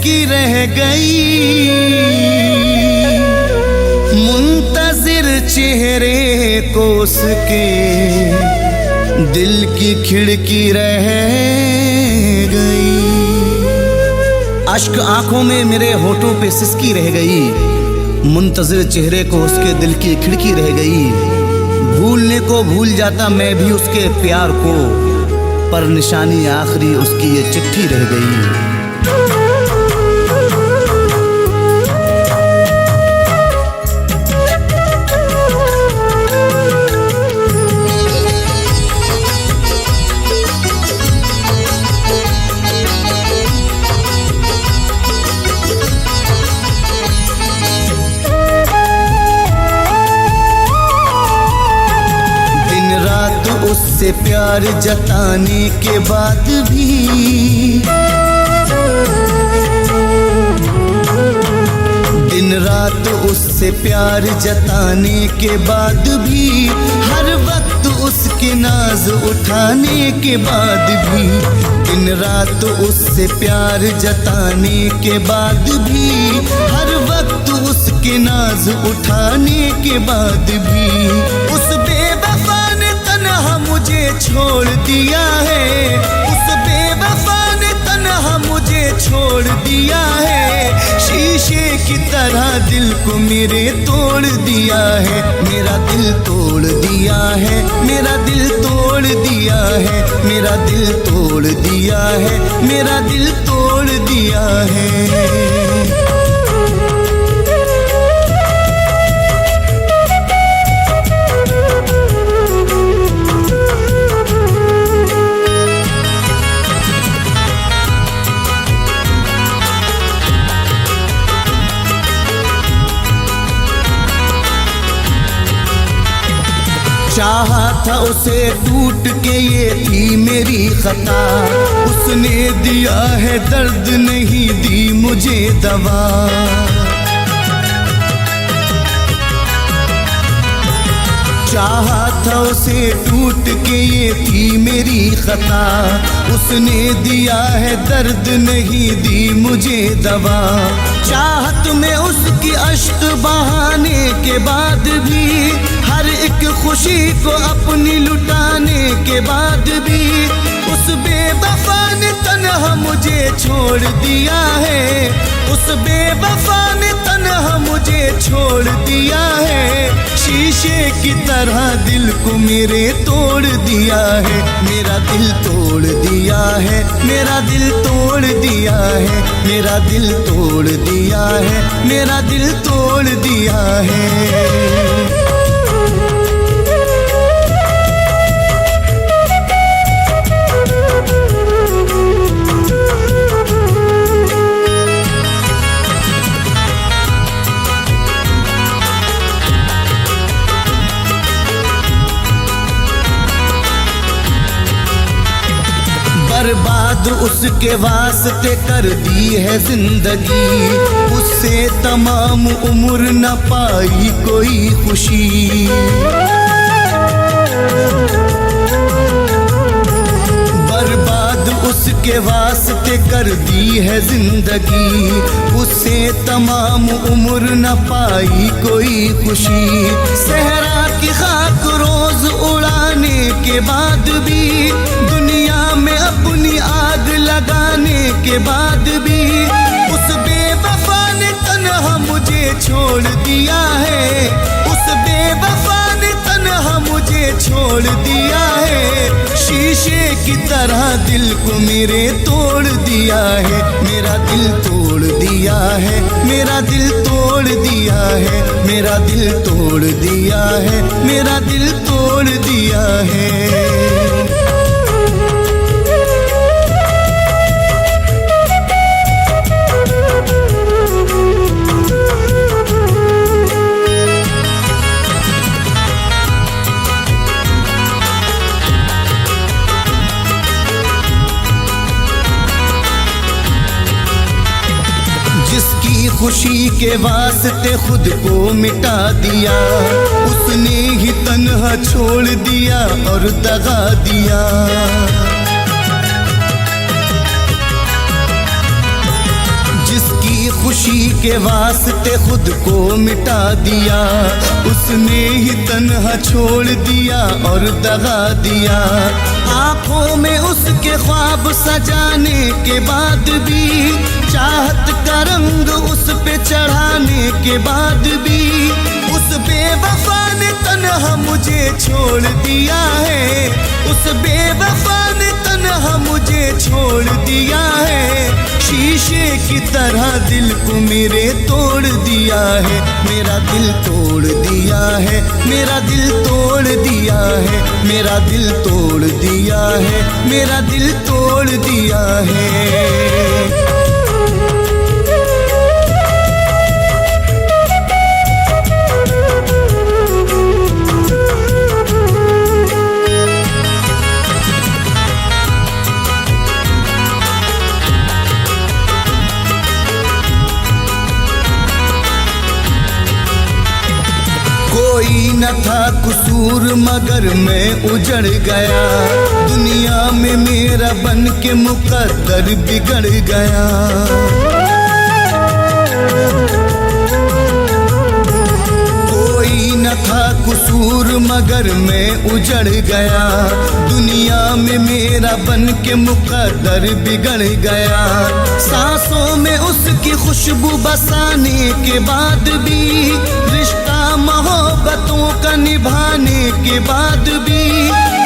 खिड़की रह गई, मुंतजिर चेहरे को उसके दिल की खिड़की रह गई। अश्क आंखों में मेरे होठों पे सिसकी रह गई, मुंतजिर चेहरे को उसके दिल की खिड़की रह गई। भूलने को भूल जाता मैं भी उसके प्यार को, पर निशानी आखिरी उसकी ये चिट्ठी रह गई। उससे प्यार जताने के बाद भी, दिन रात उससे प्यार जताने के बाद भी, हर वक्त उसके नाज उठाने के बाद भी, दिन रात उससे प्यार जताने के बाद भी, हर वक्त उसके नाज उठाने के बाद भी, उस बेवफा ने तन्हा मुझे छोड़ दिया है, उस बेवफा ने तन्हा मुझे छोड़ दिया है। शीशे की तरह दिल को मेरे तोड़ दिया है, मेरा दिल तोड़ दिया है, मेरा दिल तोड़ दिया है, मेरा दिल तोड़ दिया है, मेरा दिल तोड़ दिया है। चाहा था उसे टूट के, ये थी मेरी खता, उसने दिया है दर्द नहीं दी मुझे दवा। चाहा था उसे टूट के, ये थी मेरी खता, उसने दिया है दर्द नहीं दी मुझे दवा। चाहत में उसकी अश्क बहाने के बाद भी, हर एक खुशी को अपनी लुटाने के बाद भी, उस बेवफा ने तन्हा मुझे छोड़ दिया है, उस बेवफा ने तन्हा मुझे छोड़ दिया है। शीशे की तरह दिल को मेरे तोड़ दिया है, मेरा दिल तोड़ दिया है, मेरा दिल तोड़ दिया है, मेरा दिल तोड़ दिया है, मेरा दिल तोड़ दिया है। बर्बाद उसके वास्ते कर दी है जिंदगी, उससे तमाम उम्र न पाई कोई खुशी। बर्बाद उसके वास्ते कर दी है जिंदगी, उससे तमाम उम्र न पाई कोई खुशी। सहरा की खाक रोज उड़ाने के बाद भी, दुनिया में अपनी आग लगाने के बाद भी, उस बेवफा ने तन्हा मुझे छोड़ दिया है, उस बेवफा ने तन्हा मुझे छोड़ दिया है। शीशे की तरह दिल को मेरे तोड़ दिया है, मेरा दिल तोड़ दिया है, मेरा दिल तोड़ दिया है, मेरा दिल तोड़ दिया है, मेरा दिल तोड़ दिया है। जिसकी खुशी के वास्ते खुद को मिटा दिया, उसने ही तन्हा छोड़ दिया और दगा दिया। मेरी खुशी के वास्ते खुद को मिटा दिया, उसने ही तन्हा छोड़ दिया और दगा दिया। आंखों में उसके ख्वाब सजाने के बाद भी, चाहत का रंग उस पे चढ़ाने के बाद भी, उस बेवफा ने तन्हा मुझे छोड़ दिया है, उस बेवफा ने तन्हा मुझे छोड़ दिया है। शीशे की तरह दिल को मेरे तोड़ दिया है, मेरा दिल तोड़ दिया है, मेरा दिल तोड़ दिया है, मेरा दिल तोड़ दिया है, मेरा दिल तोड़ दिया है। कोई न था कसूर मगर मैं उजड़ गया, दुनिया में मेरा बन के मुकद्दर बिगड़ गया। कोई न था कसूर मगर मैं उजड़ गया, दुनिया में मेरा बन के मुकद्दर बिगड़ गया। सांसों में उसकी खुशबू बसाने के बाद भी, रिश्ता मोहब्बतों का निभाने के बाद भी,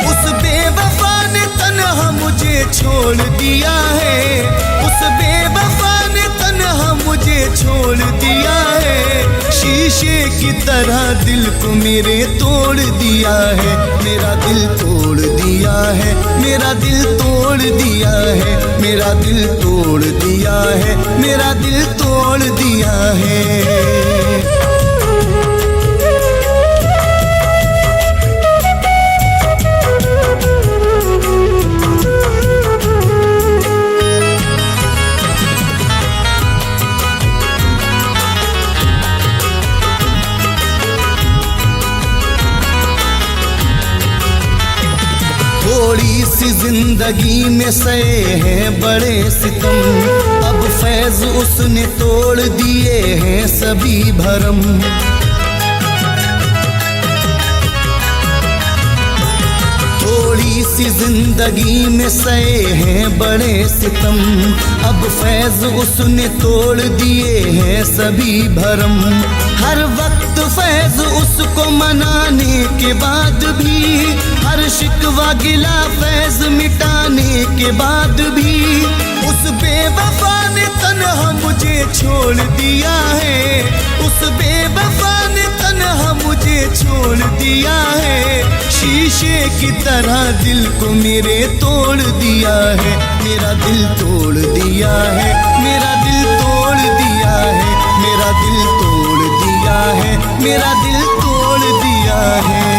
उस बेवफा ने तन्हा मुझे छोड़ दिया है, उस बेवफा ने तन्हा मुझे छोड़ दिया है। शीशे की तरह दिल को मेरे तोड़ दिया है, मेरा दिल तोड़ दिया है, मेरा दिल तोड़ दिया है, मेरा दिल तोड़ दिया है, मेरा दिल तोड़ दिया है। थोड़ी सी जिंदगी में सहे हैं बड़े सितम, अब फैज उसने तोड़ दिए हैं सभी भरम। थोड़ी सी जिंदगी में सहे हैं बड़े सितम, अब फैज उसने तोड़ दिए हैं सभी भरम। हर वक्त फैज उसको मनाने के बाद भी, हर शिकवा गिला फैज मिटाने के बाद भी, उस बेवफा ने तन्हा मुझे छोड़ दिया है, उस बेवफा ने तन्हा मुझे छोड़ दिया है। शीशे की तरह दिल को मेरे तोड़ दिया है, मेरा दिल तोड़ दिया है, मेरा दिल तोड़ दिया है, मेरा दिल तोड़ दिया है, मेरा दिल तोड़ दिया है।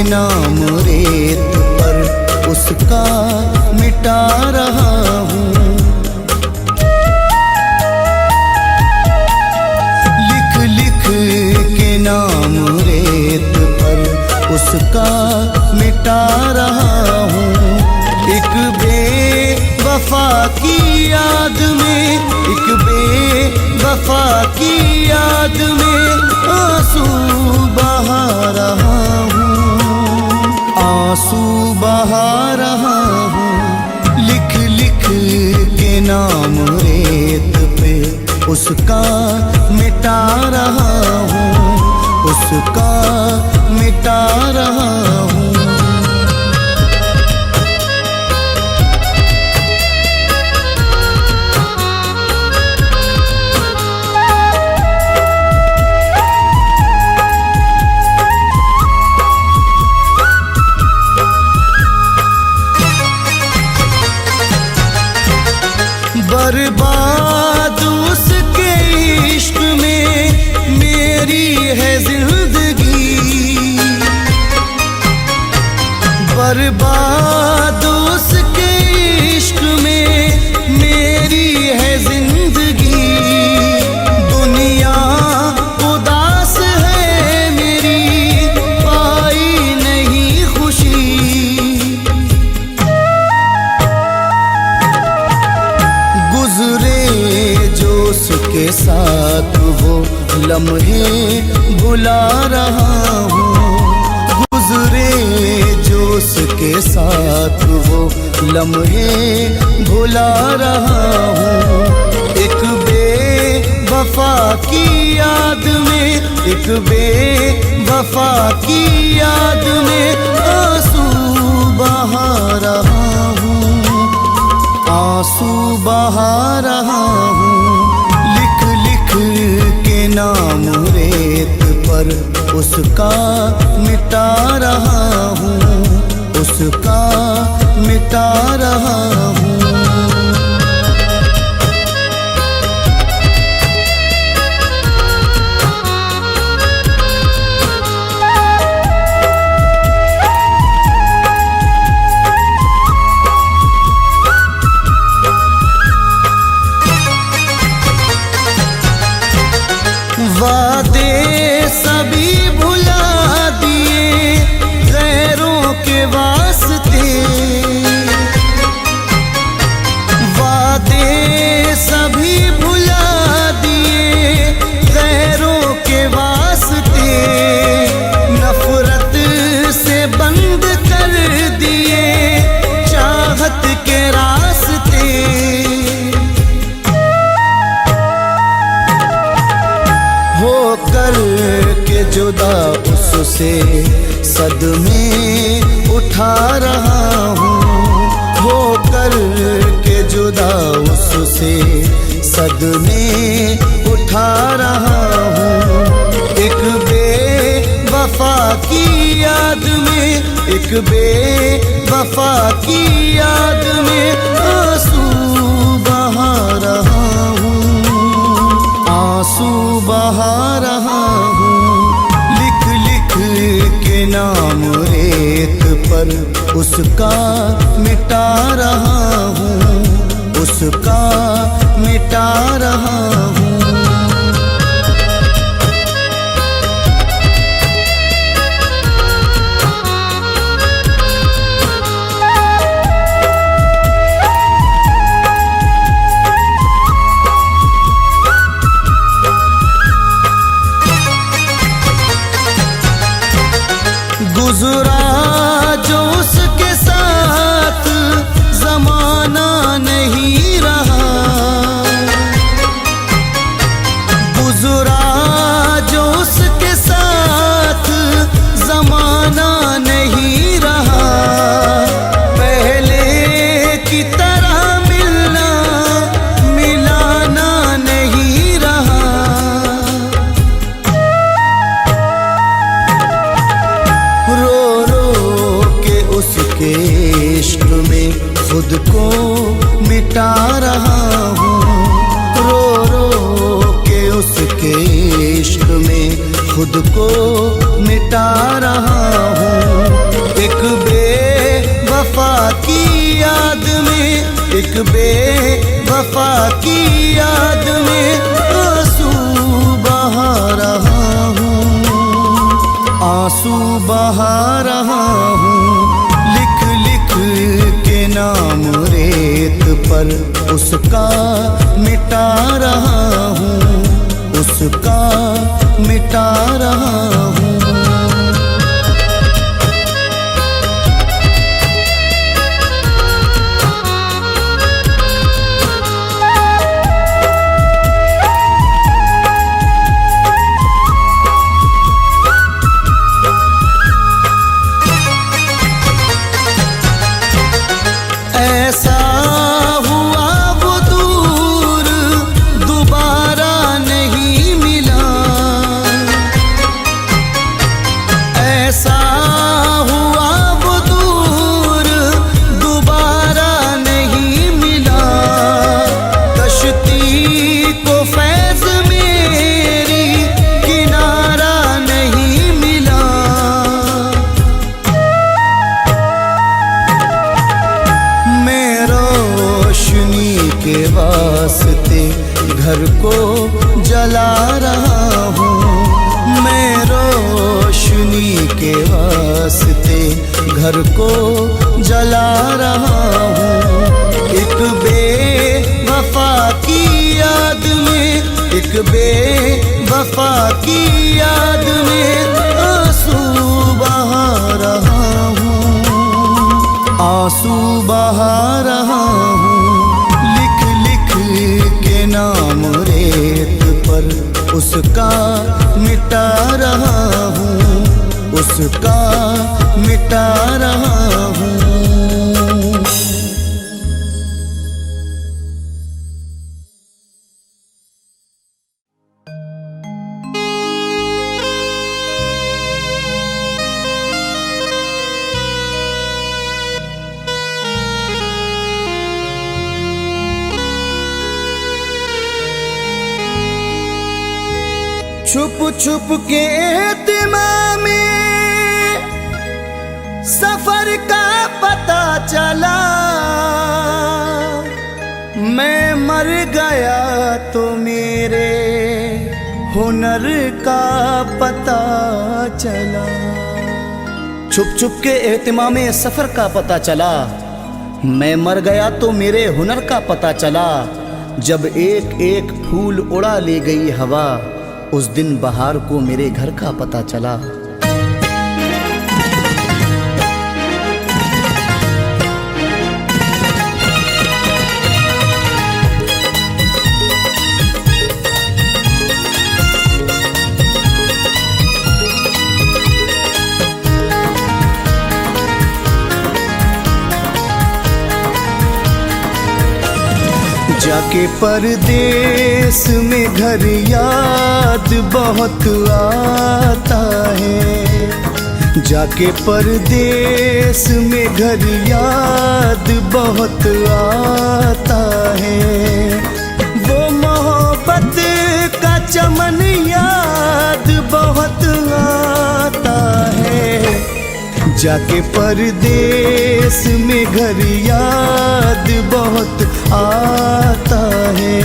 नाम रेत पर उसका मिटा रहा हूँ, लिख लिख के नाम रेत पर उसका मिटा रहा हूँ। एक बेवफा की याद में, एक बेवफा की याद में आंसू बहा रहा हूँ, आंसू बहा रहा हूँ। लिख लिख के नाम रेत पे उसका मिटा रहा हूँ, उसका मिटा रहा हूँ। बर्बाद उसके इश्क में मेरा मेरी है जिंदगी, बर्बाद उसके इश्क में मेरी है जिंदगी। दुनिया उदास है मेरी, पाई नहीं खुशी। गुजरे जो उसके साथ वो लम्हे भुला रहा हूँ, गुजरे जो उसके साथ वो लम्हे भुला रहा हूँ। एक बेवफा की याद में, एक बेवफा की याद में आंसू बहा रहा हूँ, आंसू बहा रहा हूँ। लिख लिख के नाम रेत पर उसका मिटा रहा हूँ, उसका मिटा रहा हूँ। वादे सभी भुला दिए गैरों के वास्ते, वादे सभी भुला दिए गैरों के वास्ते। नफरत से बंद कर दिए चाहत के रास्ते। होकर के जुदा उससे सदमे उठा रहा हूँ, होकर के जुदा उससे सदमे उठा रहा हूँ। एक बेवफा की याद में, एक बेवफा की याद में आंसू बहा रहा हूँ, आंसू बहा रहा हूँ। लिख लिख के नाम रेत पर उसका मिटा रहा हूँ, उसका मिटा रहा हूँ। गुजरा जो उसके साथ जमाना नहीं रहा, गुजरा जो उसके साथ जमाना नहीं रहा। पहले की तरह मिलना मिलाना नहीं रहा। उसके इश्क में खुद को मिटा रहा हूँ, रो रो के उसके इश्क में खुद को मिटा रहा हूँ। एक बेवफा की याद में, एक बेवफा की याद में आंसू बहा रहा हूँ, आंसू बहा रहा हूँ। लिख लिख के नाम रेत पर उसका मिटा रहा हूँ, उसका मिटा रहा हूँ। ऐसा हुआ वो दूर दोबारा नहीं मिला, वास्ते घर को जला रहा हूँ, मैं रोशनी के वास्ते घर को जला रहा हूँ। एक बेवफा की याद में, एक बेवफा की याद में आंसू बहा रहा हूँ, आंसू बहा रहा हूँ। लिख लिख के नाम रेत पर उसका मिटा रहा हूँ, उसका मिटा रहा हूँ। छुप छुप के एहतिमा में सफर का पता चला, मैं मर गया तो मेरे हुनर का पता चला। छुप छुप के एहतिमा में सफर का पता चला, मैं मर गया तो मेरे हुनर का पता चला। जब एक एक फूल उड़ा ले गई हवा, उस दिन बहार को मेरे घर का पता चला। जाके परदेस में घर याद बहुत आता है, जाके परदेस में घर याद बहुत आता है। वो मोहब्बत का चमन याद बहुत आता है, जाके परदेस में घर याद बहुत आता है,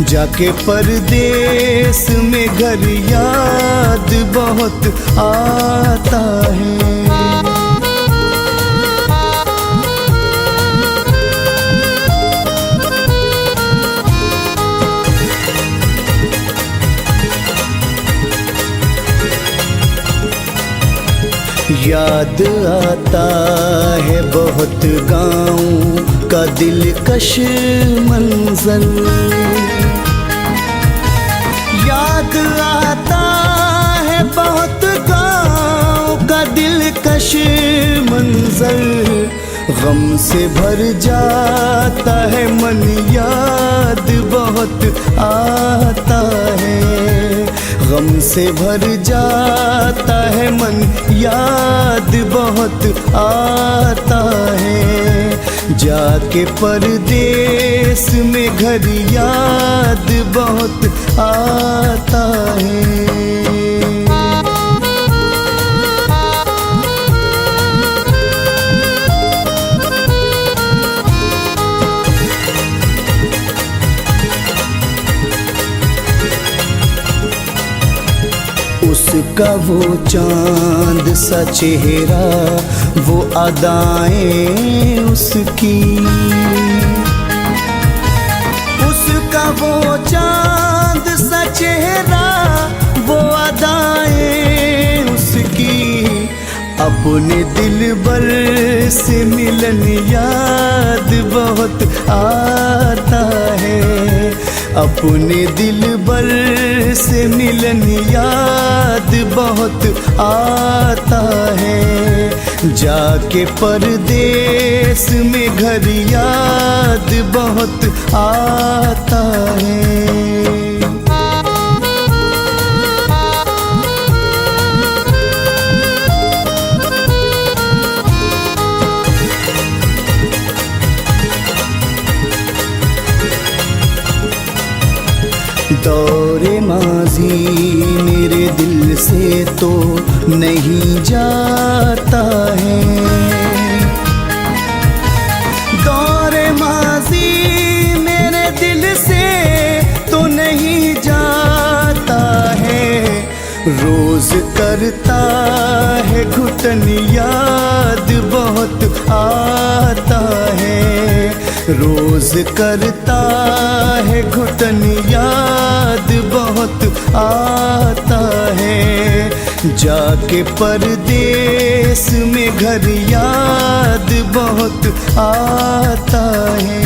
जाके परदेस में घर याद बहुत आता है। याद आता है बहुत गाँव का दिलकश मंजर, याद आता है बहुत गाँव का दिलकश मंजर। गम से भर जाता है मन, याद बहुत आता है, गम से भर जाता है मन, याद बहुत आता है। जाके परदेस में घर याद बहुत आता है। उसका वो चांद सा चेहरा, वो अदाएं उसकी, उसका वो चांद सा चेहरा, वो अदाएं उसकी। अपने दिलबर से मिलन याद बहुत आता है, अपने दिलबर से मिलन याद बहुत आता है। जाके परदेस में घर याद बहुत आता है। दौरे माजी मेरे दिल से तो नहीं जाता है, दौरे माजी मेरे रोज करता है घुटन याद बहुत आता है, रोज करता है घुटन याद बहुत आता है, जाके परदेस में घर याद बहुत आता है।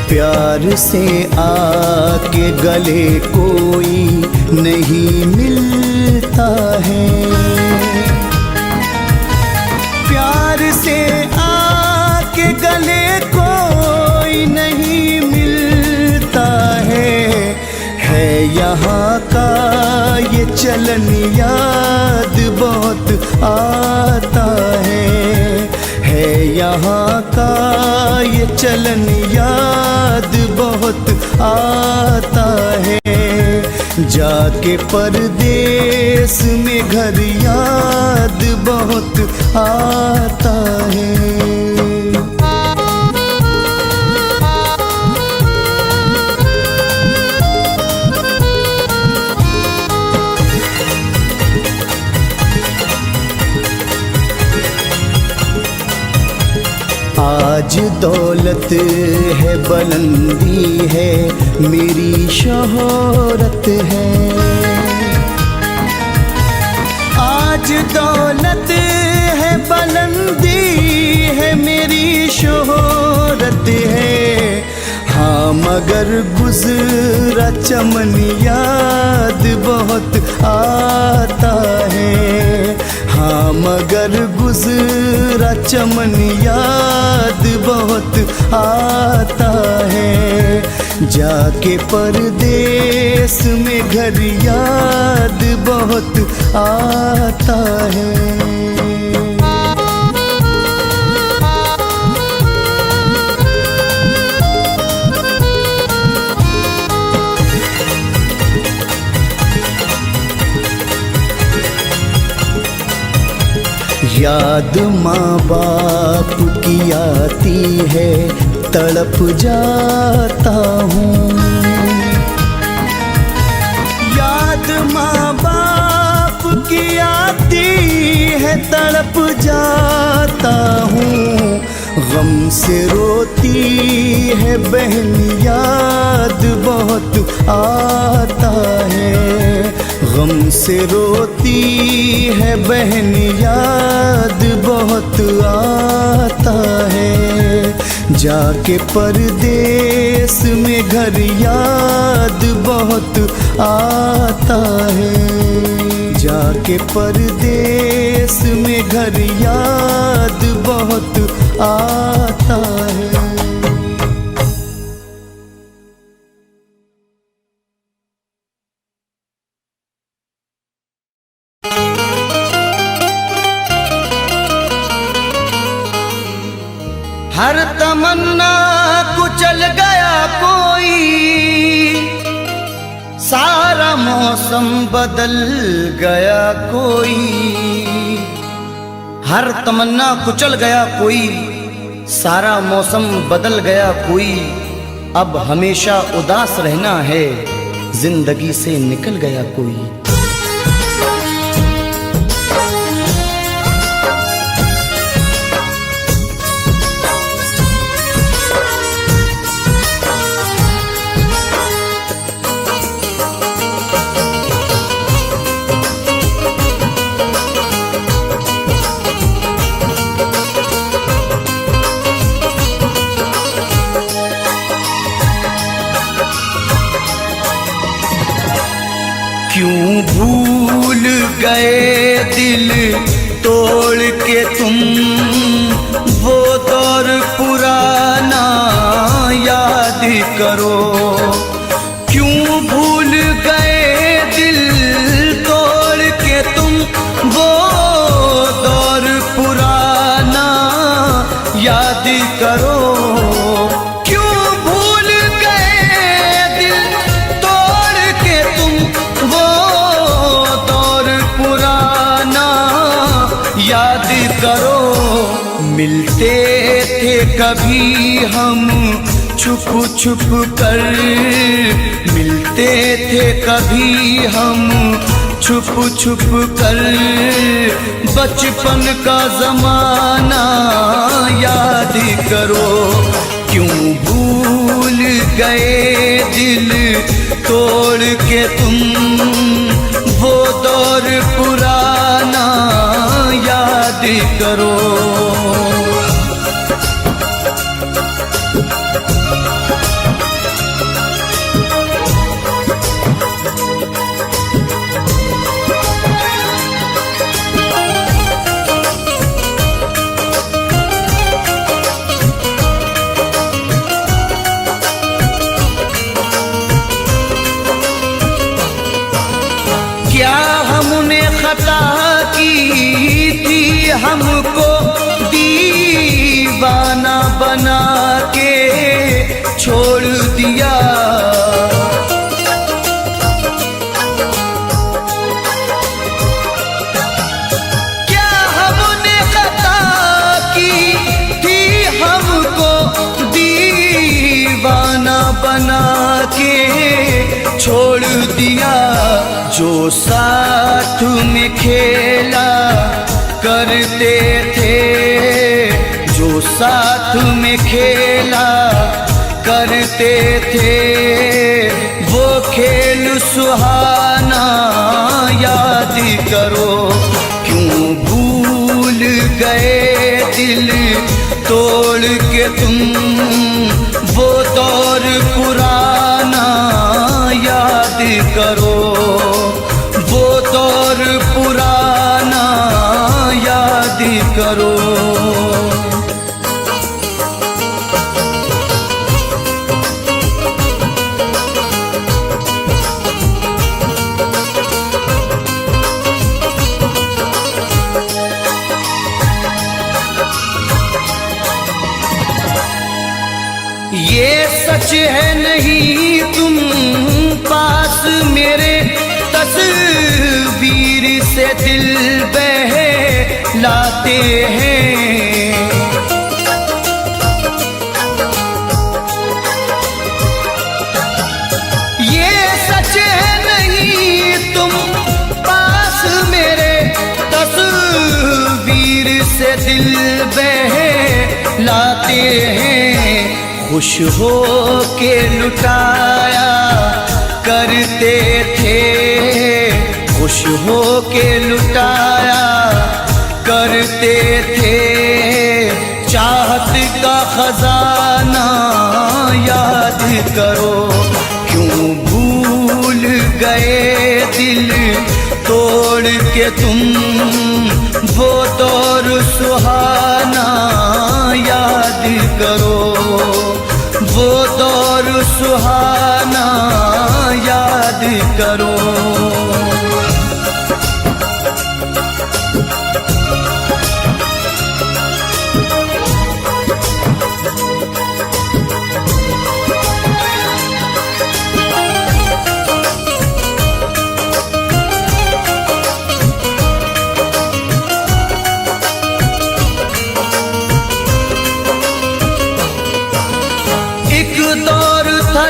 प्यार से आके गले कोई नहीं मिलता है, प्यार से आके गले कोई नहीं मिलता है यहाँ का ये चलन याद बहुत आता है यहाँ का ये चलन याद बहुत आता है, जाके परदेस में घर याद बहुत आता है। आज दौलत है बुलंदी है मेरी शोहरत है, आज दौलत है बुलंदी है मेरी शोहरत है, हाँ मगर गुजरा चमन याद बहुत आता है, हाँ मगर गुजरा चमन याद बहुत आता है, जाके परदेस में घर याद बहुत आता है। याद माँ बाप की आती है तड़प जाता हूँ, याद माँ बाप की आती है तड़प जाता हूँ, गम से रोती है बहन याद बहुत आता है, गम से रोती है बहन याद बहुत आता है, जाके परदेस में घर याद बहुत आता है, जाके परदेस में घर याद बहुत आता है। हर तमन्ना कुचल गया कोई, सारा मौसम बदल गया कोई, हर तमन्ना कुचल गया कोई, सारा मौसम बदल गया कोई, अब हमेशा उदास रहना है, जिंदगी से निकल गया कोई। क्यों भूल गए दिल तोड़ के तुम, वो दौर पुराना याद करो। क्यों भूल गए दिल तोड़ के तुम, वो दौर पुराना याद करो। दौर कभी हम छुप छुप कर, मिलते थे कभी हम छुप छुप कर। बचपन का जमाना याद करो, क्यों भूल गए दिल तोड़ के तुम, वो दौर पुराना याद करो। क्या हमने खता की थी, हमको दीवाना बना के छोड़ दिया। क्या हमने खता की थी, हमको दीवाना बना के छोड़ दिया। जो साथ में खेला करते थे, जो साथ में खेला करते थे, वो खेल सुहाना याद करो। क्यों भूल गए दिल तोड़ के तुम, वो दौर पुराना याद करो, वो दौर पुराना याद करो। ये सच है नहीं तुम पास मेरे, तस्वीर से दिल बहलाते हैं। ये सच है नहीं तुम पास मेरे, तस्वीर से दिल बहलाते हैं। खुश हो के लुटाया करते थे, खुश हो के लुटाया करते थे। चाहत का खजाना याद करो, क्यों भूल गए दिल तोड़ के तुम, वो दौर सुहाना याद करो, वो दौर सुहाना याद करो।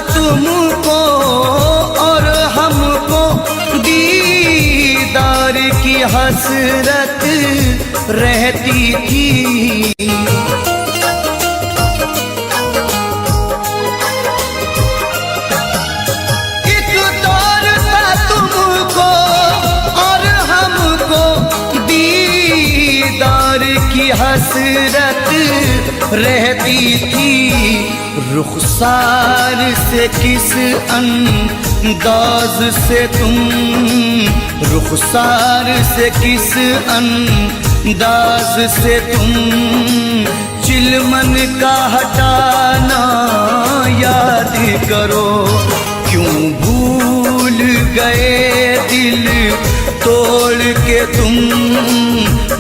तुमको और हमको दीदार की हसरत रहती थी। एक दौर था तुमको और हमको दीदार की हसरत रहती थी। रुखसार से किस अंदाज से तुम, रुखसार से किस अंदाज से तुम, चिलमन का हटाना याद करो। क्यों भूल गए दिल तोड़ के तुम,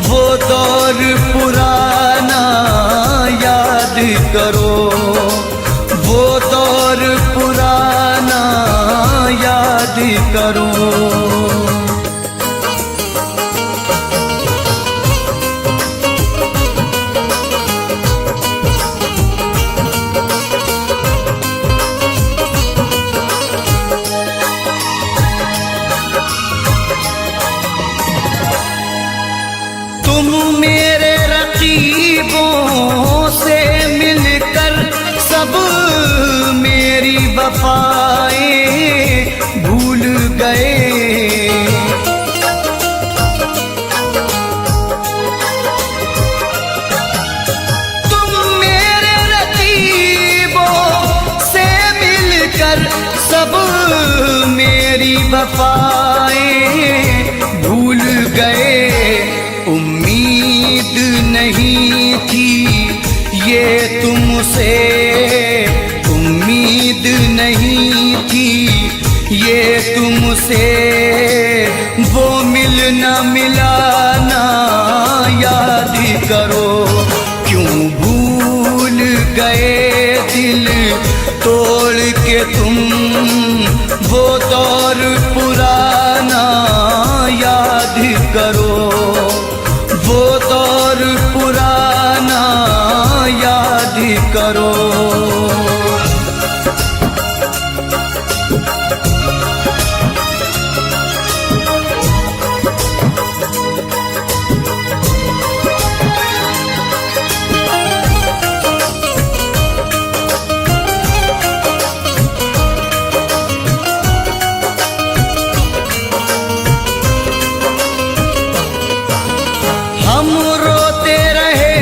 वो दौर पुराना याद करो, वो दौर पुराना याद करो। वफाएं भूल गए। तुम मेरे रकीबों से मिलकर सब मेरी वफाएं भूल गए। उम्मीद नहीं थी ये तुमसे, उम्मीद नहीं थी ये तुमसे, वो मिलना मिलाना याद करो। क्यों भूल गए दिल तोड़ के तुम, वो दौर पुराना याद करो, वो दौर पुराना याद करो। हम रोते रहे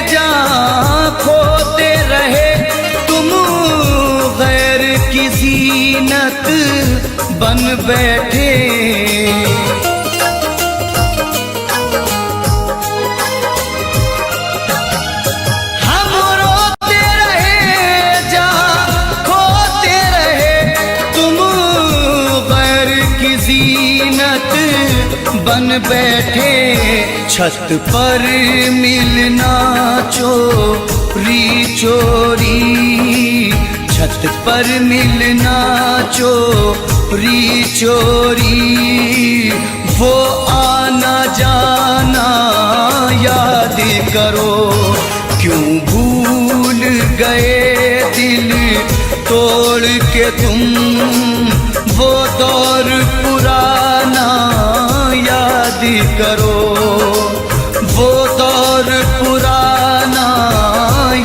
जहाँ खोते रहे, तुम गैर की ज़ीनत बन बैठे। हम रोते रहे जहाँ खोते रहे, तुम गैर की ज़ीनत बन बैठे। छत पर मिलना चोरी चोरी, छत पर मिलना चोरी चोरी, वो आना जाना याद करो। क्यों भूल गए दिल तोड़ के तुम, वो दौर पुराना याद करो, वो दौर पुराना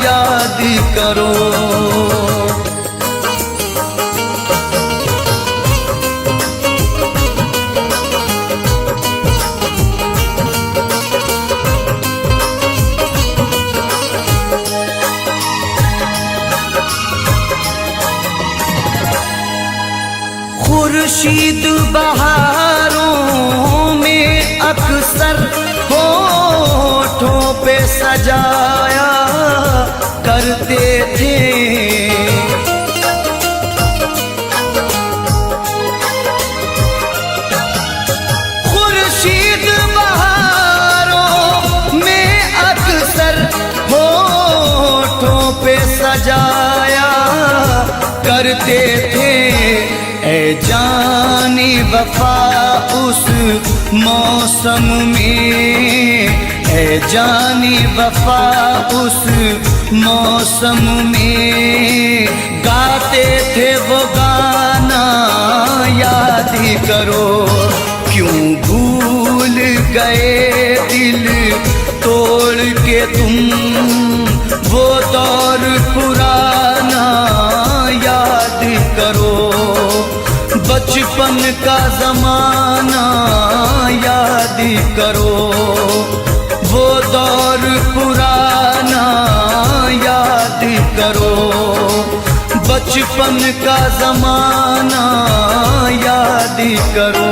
याद करो। खुर्शीद बहारों में अक्सर होठों पे सजाया करते थे। खुर्शीद बहारों में अक्सर होठों पे सजाया करते थे। ऐ जाने वफा उस मौसम में, ऐ जाने वफा उस मौसम में, गाते थे वो गाना याद करो। क्यों भूल गए दिल तोड़ के तुम, वो दौर पुराना याद करो। बचपन का ज़माना याद करो, वो दौर पुराना याद करो। बचपन का ज़माना याद करो।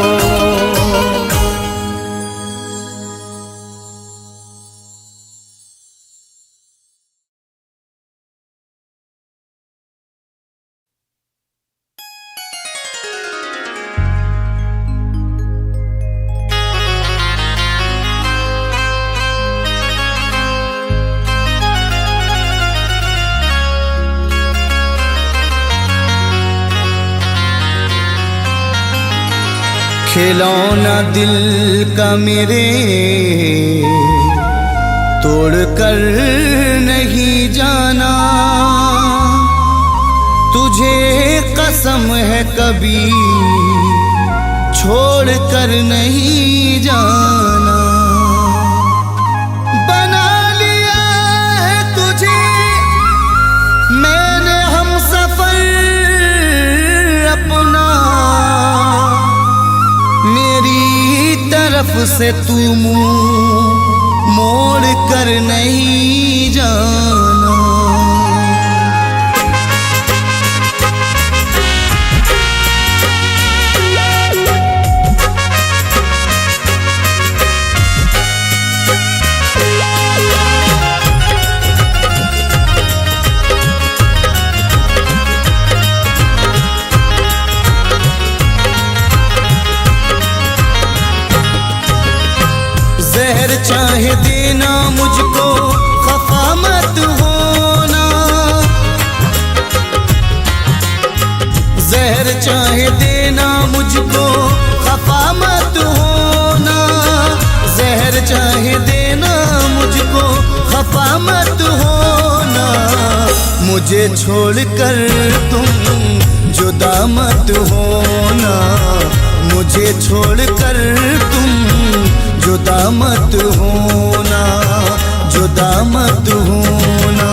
खिलौना दिल का मेरे तोड़ कर नहीं जाना, तुझे कसम है कभी छोड़ कर नहीं जाना। बना लिया है तुझे मैंने हम सफर, तरफ से तू मुंह मोड़ कर नहीं जाना। जहर चाहे देना मुझको, खफा मत होना। जहर चाहे देना मुझको, खफा मत होना। जहर चाहे देना मुझको, खफा मत होना। मुझे छोड़कर तुम जुदा मत होना। मुझे छोड़कर तुम जुदा मत होना, जुदा मत होना।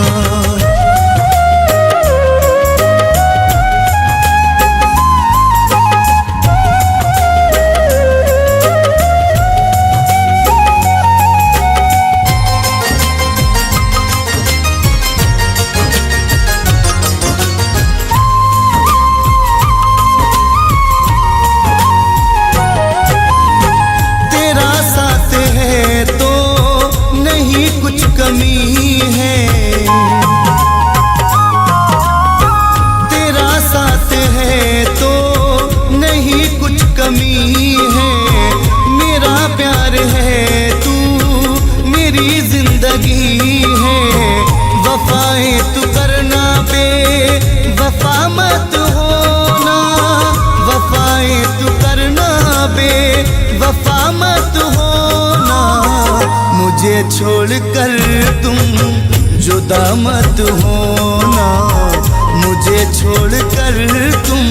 कुछ कमी है तेरा साथ है तो नहीं कुछ कमी है। मेरा प्यार है तू मेरी जिंदगी है। वफाएं तू करना बे वफा मत होना। वफाएं तू करना बे वफा मत होना। मुझे छोड़कर तुम जुदा मत होना। मुझे छोड़कर तुम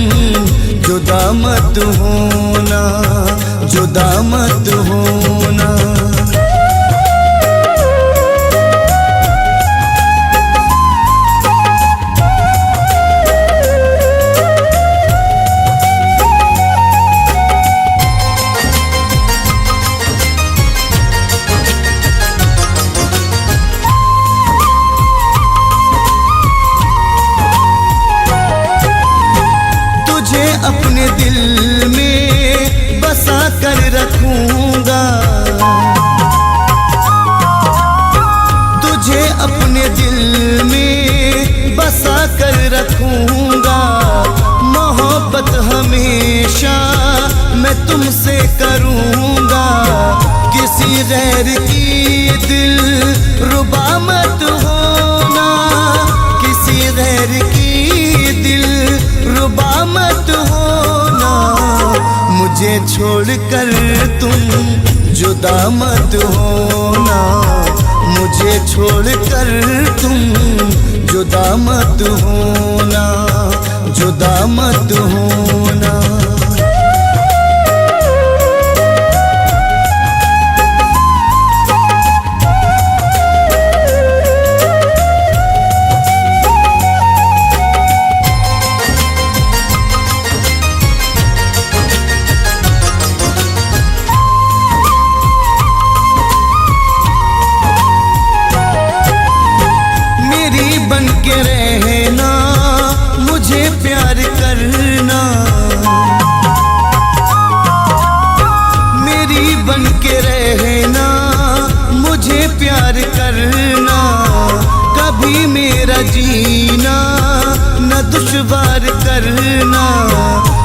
जुदा मत होना, जुदा मत होना। अपने दिल में बसा कर रखूंगा। तुझे अपने दिल में बसा कर रखूंगा। मोहब्बत हमेशा मैं तुमसे करूंगा। किसी गैर की दिल रुबा मत होना। किसी गैर की दिल रुबा मत होना। मुझे छोड़कर तुम जुदा मत होना। मुझे छोड़कर तुम जुदा मत होना, जुदा मत होना। बन के रहना, मुझे प्यार करना। मेरी बन के रहना, मुझे प्यार करना। कभी मेरा जीना न दुश्वार करना।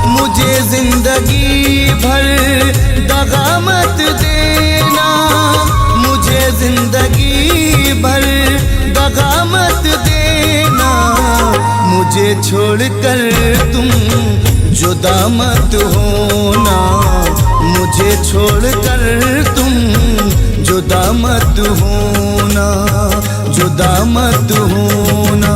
मुझे जिंदगी भर दगा मत देना। मुझे जिंदगी भर दगा मत देना। मुझे छोड़कर तुम जुदा मत होना। मुझे छोड़कर तुम जुदा मत होना, जुदा मत होना।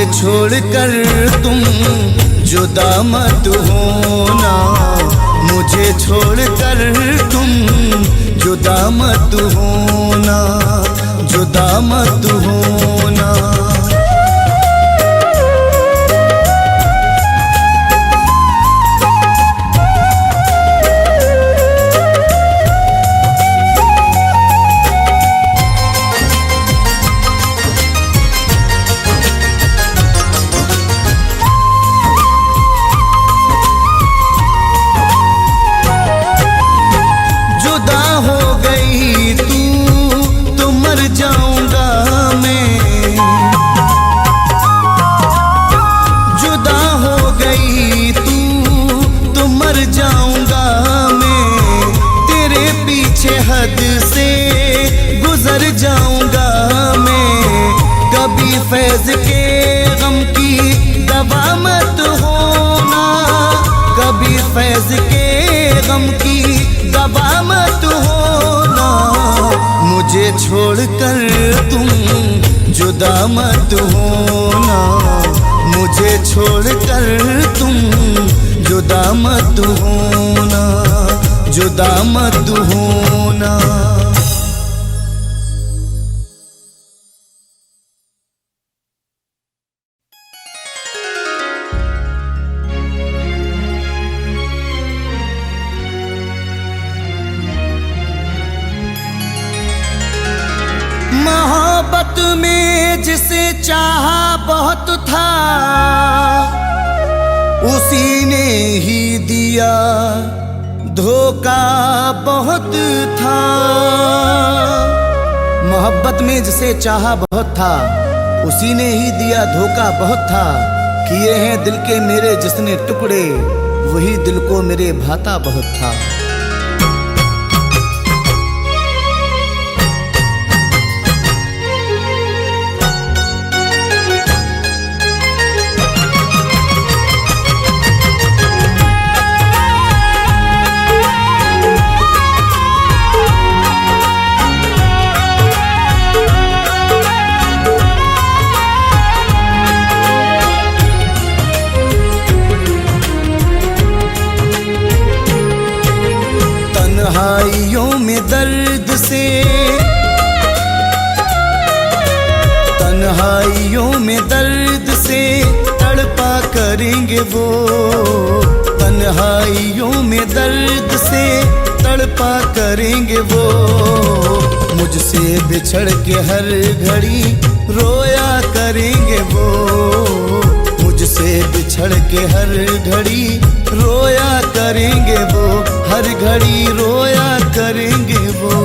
मुझे छोड़कर तुम जुदा मत होना, मुझे छोड़कर तुम जुदा मत होना, जुदा मत होना। जाऊंगा मैं, जुदा हो गई तू मर जाऊंगा मैं, तेरे पीछे हद से गुजर जाऊंगा मैं। कभी फैज के गम की दवा मत होना, कभी फैज के गम की दवा मत होना, मुझे छोड़कर तुम जुदा मत होना, मुझे छोड़कर तुम जुदा मत होना, जुदा मत होना। मोहब्बत में जिसे चाहा बहुत था, उसी ने ही दिया धोखा बहुत था। मोहब्बत में जिसे चाहा बहुत था, उसी ने ही दिया धोखा बहुत था। किए हैं दिल के मेरे जिसने टुकड़े, वही दिल को मेरे भाता बहुत था। तन्हाइयों में दर्द से, तन्हाइयों में दर्द से तड़पा करेंगे वो, तन्हाइयों में दर्द से तड़पा करेंगे वो। मुझसे बिछड़ के हर घड़ी रोया करेंगे वो, मुझसे बिछड़ के हर घड़ी रोया करेंगे वो, हर घड़ी रोया करेंगे वो।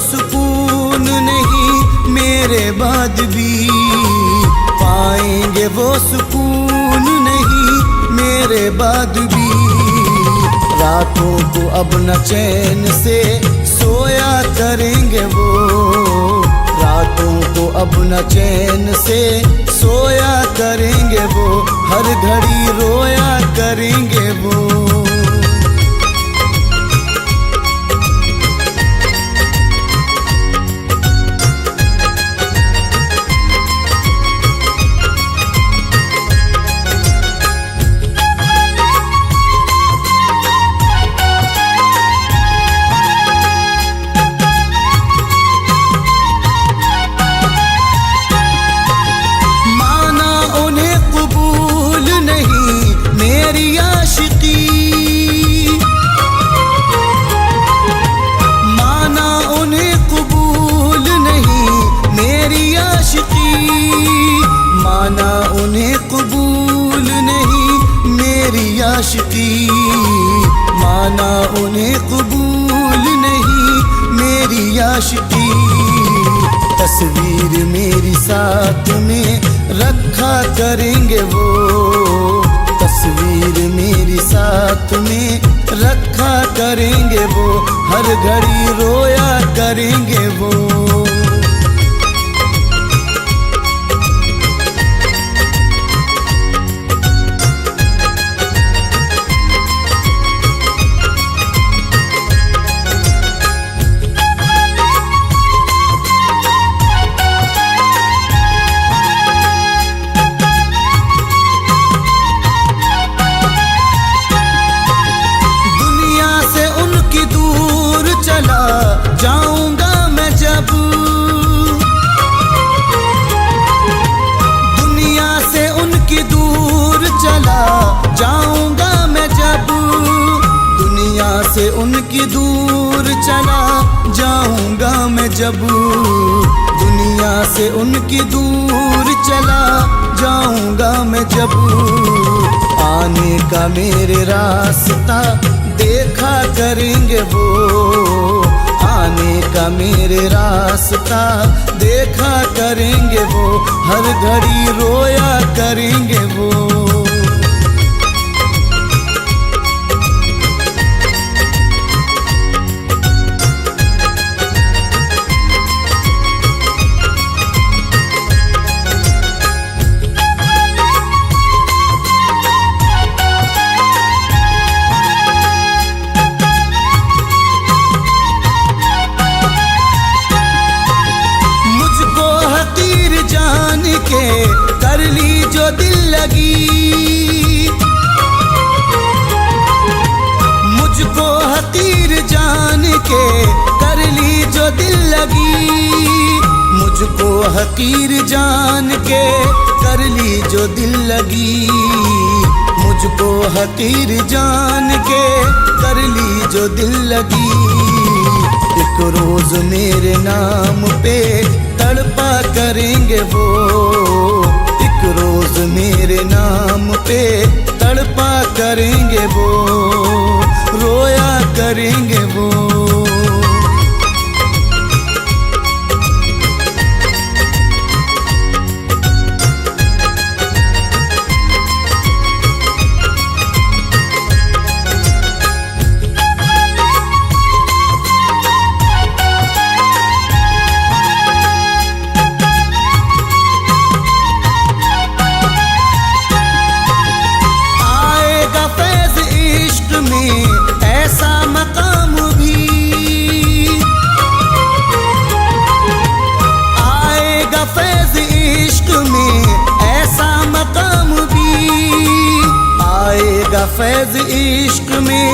सुकून नहीं मेरे बाद भी, पाएंगे वो सुकून नहीं मेरे बाद भी। रातों को अब न चैन से सोया करेंगे वो, रातों को अब न चैन से सोया करेंगे वो, हर घड़ी रोया करेंगे वो। मेरी आशिकी आशिकी, माना उन्हें कबूल नहीं मेरी आशिकी। तस्वीर मेरी साथ में रखा करेंगे वो, तस्वीर मेरी साथ में रखा करेंगे वो, हर घड़ी रोया करेंगे वो। जाऊंगा मैं जब दुनिया से उनकी दूर चला जाऊंगा मैं जब, दुनिया से उनकी दूर चला जाऊंगा मैं जब, दुनिया से उनकी दूर चला जाऊंगा मैं जब। आने का मेरे रास्ता देखा करेंगे वो, आने का मेरे रास्ता देखा करेंगे वो, हर घड़ी रोया करेंगे वो। कर ली जो दिल लगी, मुझको हकीर जान के कर ली जो दिल लगी, मुझको हकीर जान के कर ली जो दिल लगी, मुझको हकीर जान के कर ली जो दिल लगी। एक रोज मेरे नाम पे तड़पा करेंगे वो, एक रोज मेरे नाम पे तड़पा करेंगे वो, रोया करेंगे वो। ऐसा मकाम भी आएगा फैज़ इश्क में, ऐसा मकाम भी आएगा फैज़ इश्क में,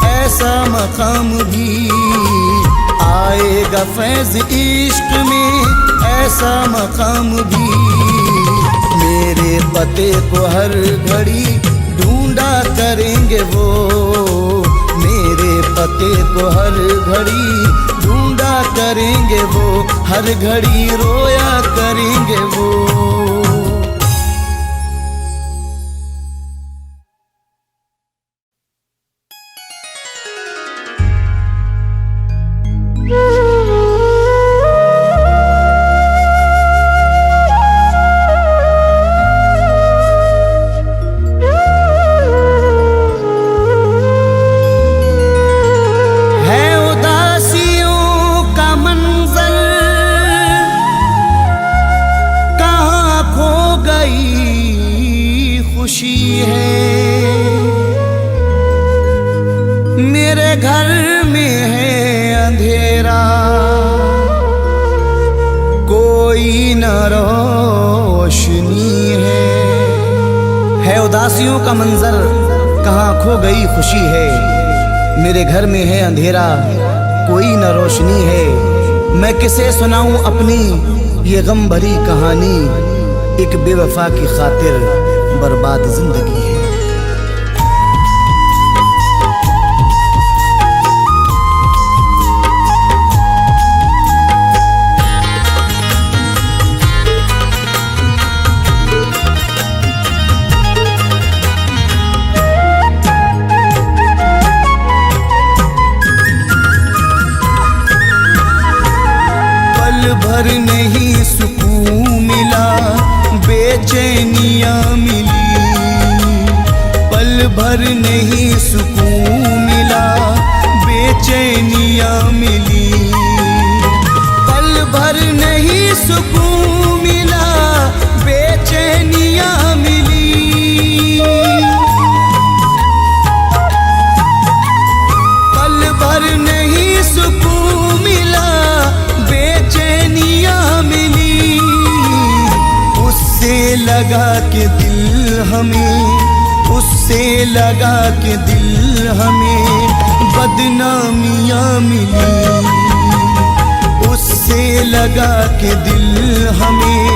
ऐसा मकाम भी आएगा फैज़ इश्क में, ऐसा मकाम भी। मेरे पते को हर घड़ी ढूंढा करेंगे वो, मेरे पते को हर घड़ी ढूंढा करेंगे वो, हर घड़ी रोया करेंगे वो। खुशी है मेरे घर में है अंधेरा, कोई न रोशनी है उदासियों का मंजर, कहाँ खो गई खुशी है। मेरे घर में है अंधेरा, कोई न रोशनी है। मैं किसे सुनाऊं अपनी ये गम भरी कहानी, एक बेवफा की खातिर बर्बाद जिंदगी है। सुकून मिला, बेचैनियाँ मिली। पल भर नहीं सुकून मिला, बेचैनियाँ मिली। पल भर नहीं सुकून मिला, बेचैनियाँ मिली। पल भर नहीं सुकून मिला, बेचैनियाँ मिली। उससे लगा के दिल हमें, उससे लगा के दिल हमें बदनामियाँ मिली। उससे लगा के दिल हमें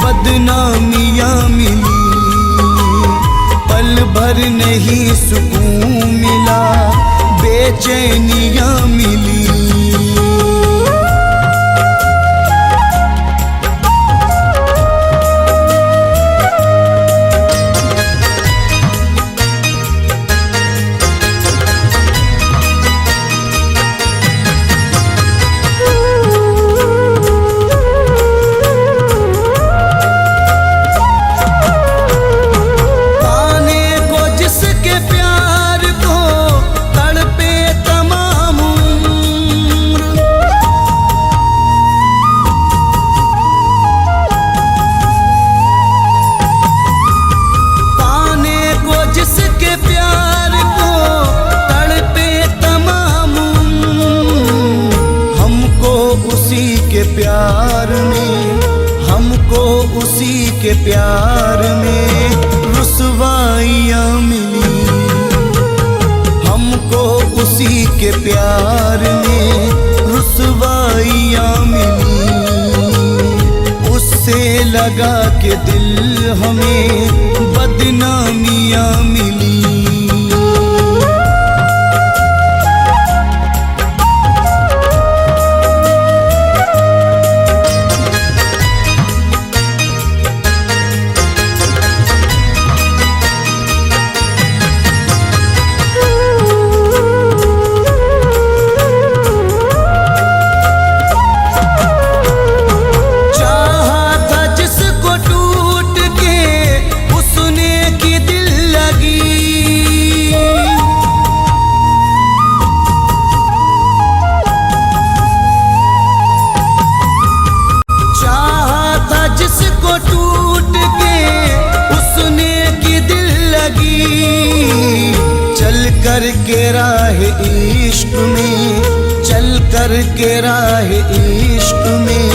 बदनामियाँ मिली। पल भर नहीं सुकून मिला, बेचैनियाँ मिली। प्यार में, हमको उसी के प्यार में रुसवाइयाँ मिली। हमको उसी के प्यार में रुसवाइयाँ मिली। उससे लगा के दिल हमें बदनामियाँ मिली। टूट के उसने की दिल लगी। चल कर के राह इश्क में, चल कर के राह इश्क में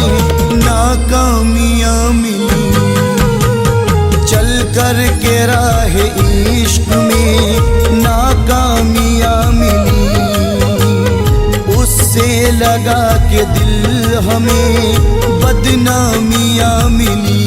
नाकामियाँ मिली। चल कर के राह इश्क में नाकामियाँ मिली। उससे लगा के दिल हमें बदनामियाँ मिली।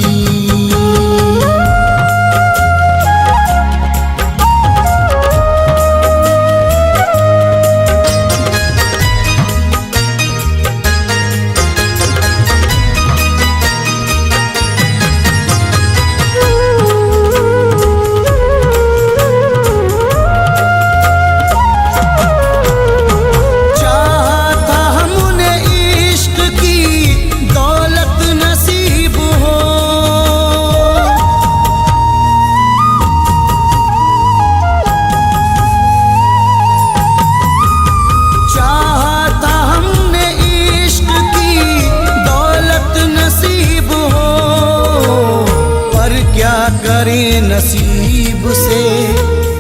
करें नसीब से,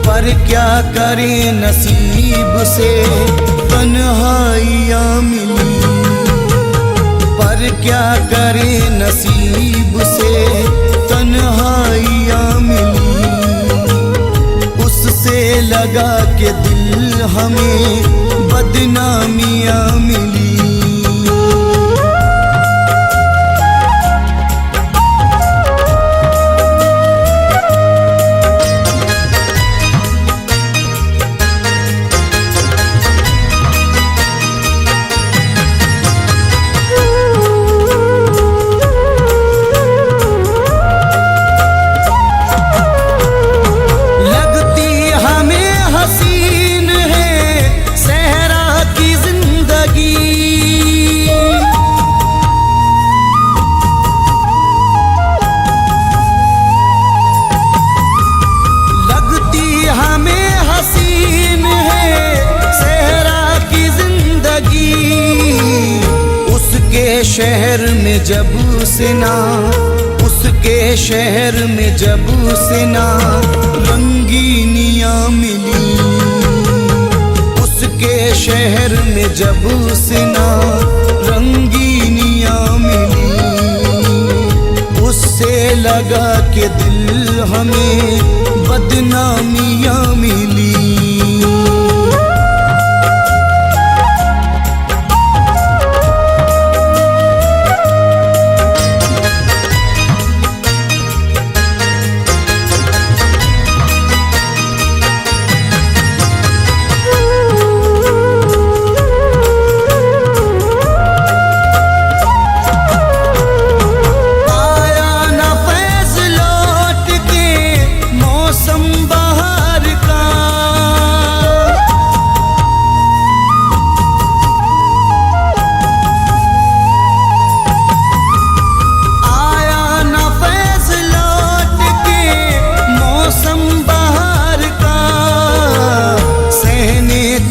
पर क्या करें नसीब से तन्हाइयाँ मिली। पर क्या करें नसीब से तन्हाइयाँ मिली। उससे लगा के दिल हमें बदनामियाँ मिली। हसीन है सहरा की जिंदगी। शहर में जब से ना, उसके शहर में जब से ना रंगीनियाँ मिली, उसके शहर में जब से ना रंगीनियाँ मिली, उससे लगा के दिल हमें बदनामियाँ मिली।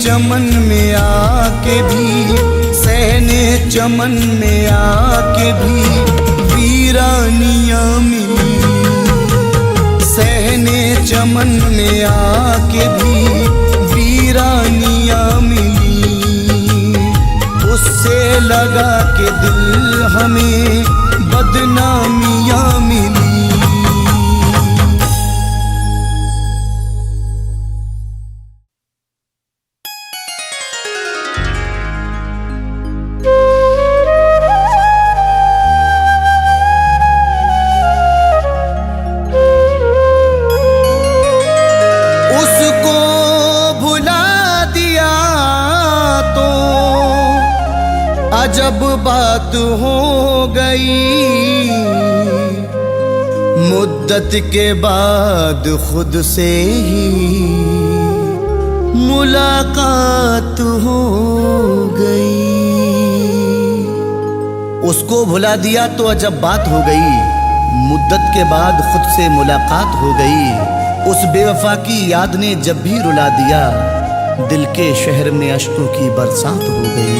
चमन में आके भी, सहने चमन में आके भी वीरानियाँ मिली, सहने चमन में आके भी वीरानियाँ मिली, उससे लगा के दिल हमें बदनामियाँ मिली। जब बात हो गई मुद्दत के बाद खुद से ही मुलाकात हो गई। उसको भुला दिया तो अजब बात हो गई, मुद्दत के बाद खुद से मुलाकात हो गई। उस बेवफा की याद ने जब भी रुला दिया, दिल के शहर में अश्कों की बरसात हो गई।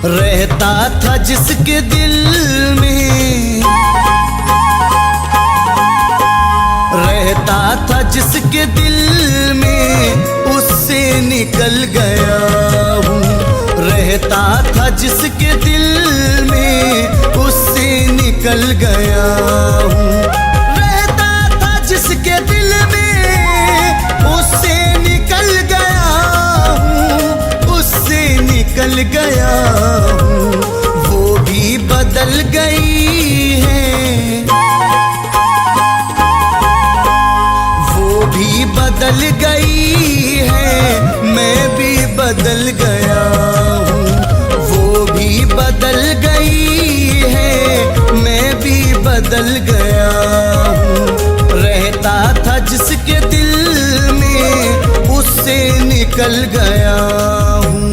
रहता था जिसके दिल में, रहता था जिसके दिल में, उससे निकल गया हूँ। रहता था जिसके दिल में, उससे निकल गया हूँ। रहता था जिसके दिल में, उससे निकल गया हूँ, उससे निकल गया हूँ। वो भी बदल गई है, वो भी बदल गई है, मैं भी बदल गया हूँ। वो भी बदल गई है, मैं भी बदल गया हूँ। रहता था जिसके दिल में, उससे निकल गया हूँ।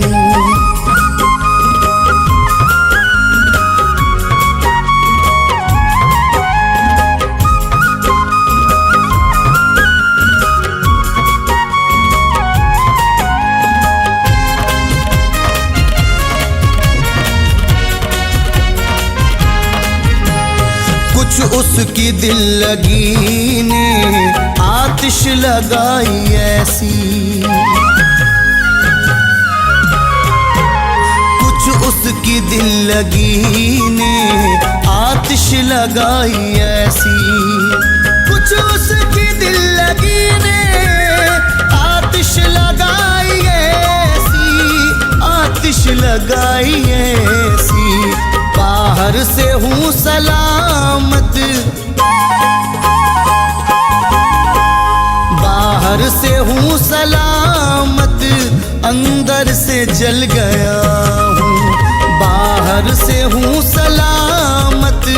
कुछ उसकी दिल लगी ने आतिश लगाई ऐसी, कुछ उसकी दिल लगी ने आतिश लगाई ऐसी, कुछ उसकी दिल लगी ने आतिश लगाई ऐसी, आतिश लगाई ऐसी। बाहर से हूँ सलामत, बाहर से हूँ सलामत, अंदर से जल गया हूँ। बाहर से हूँ सलामत,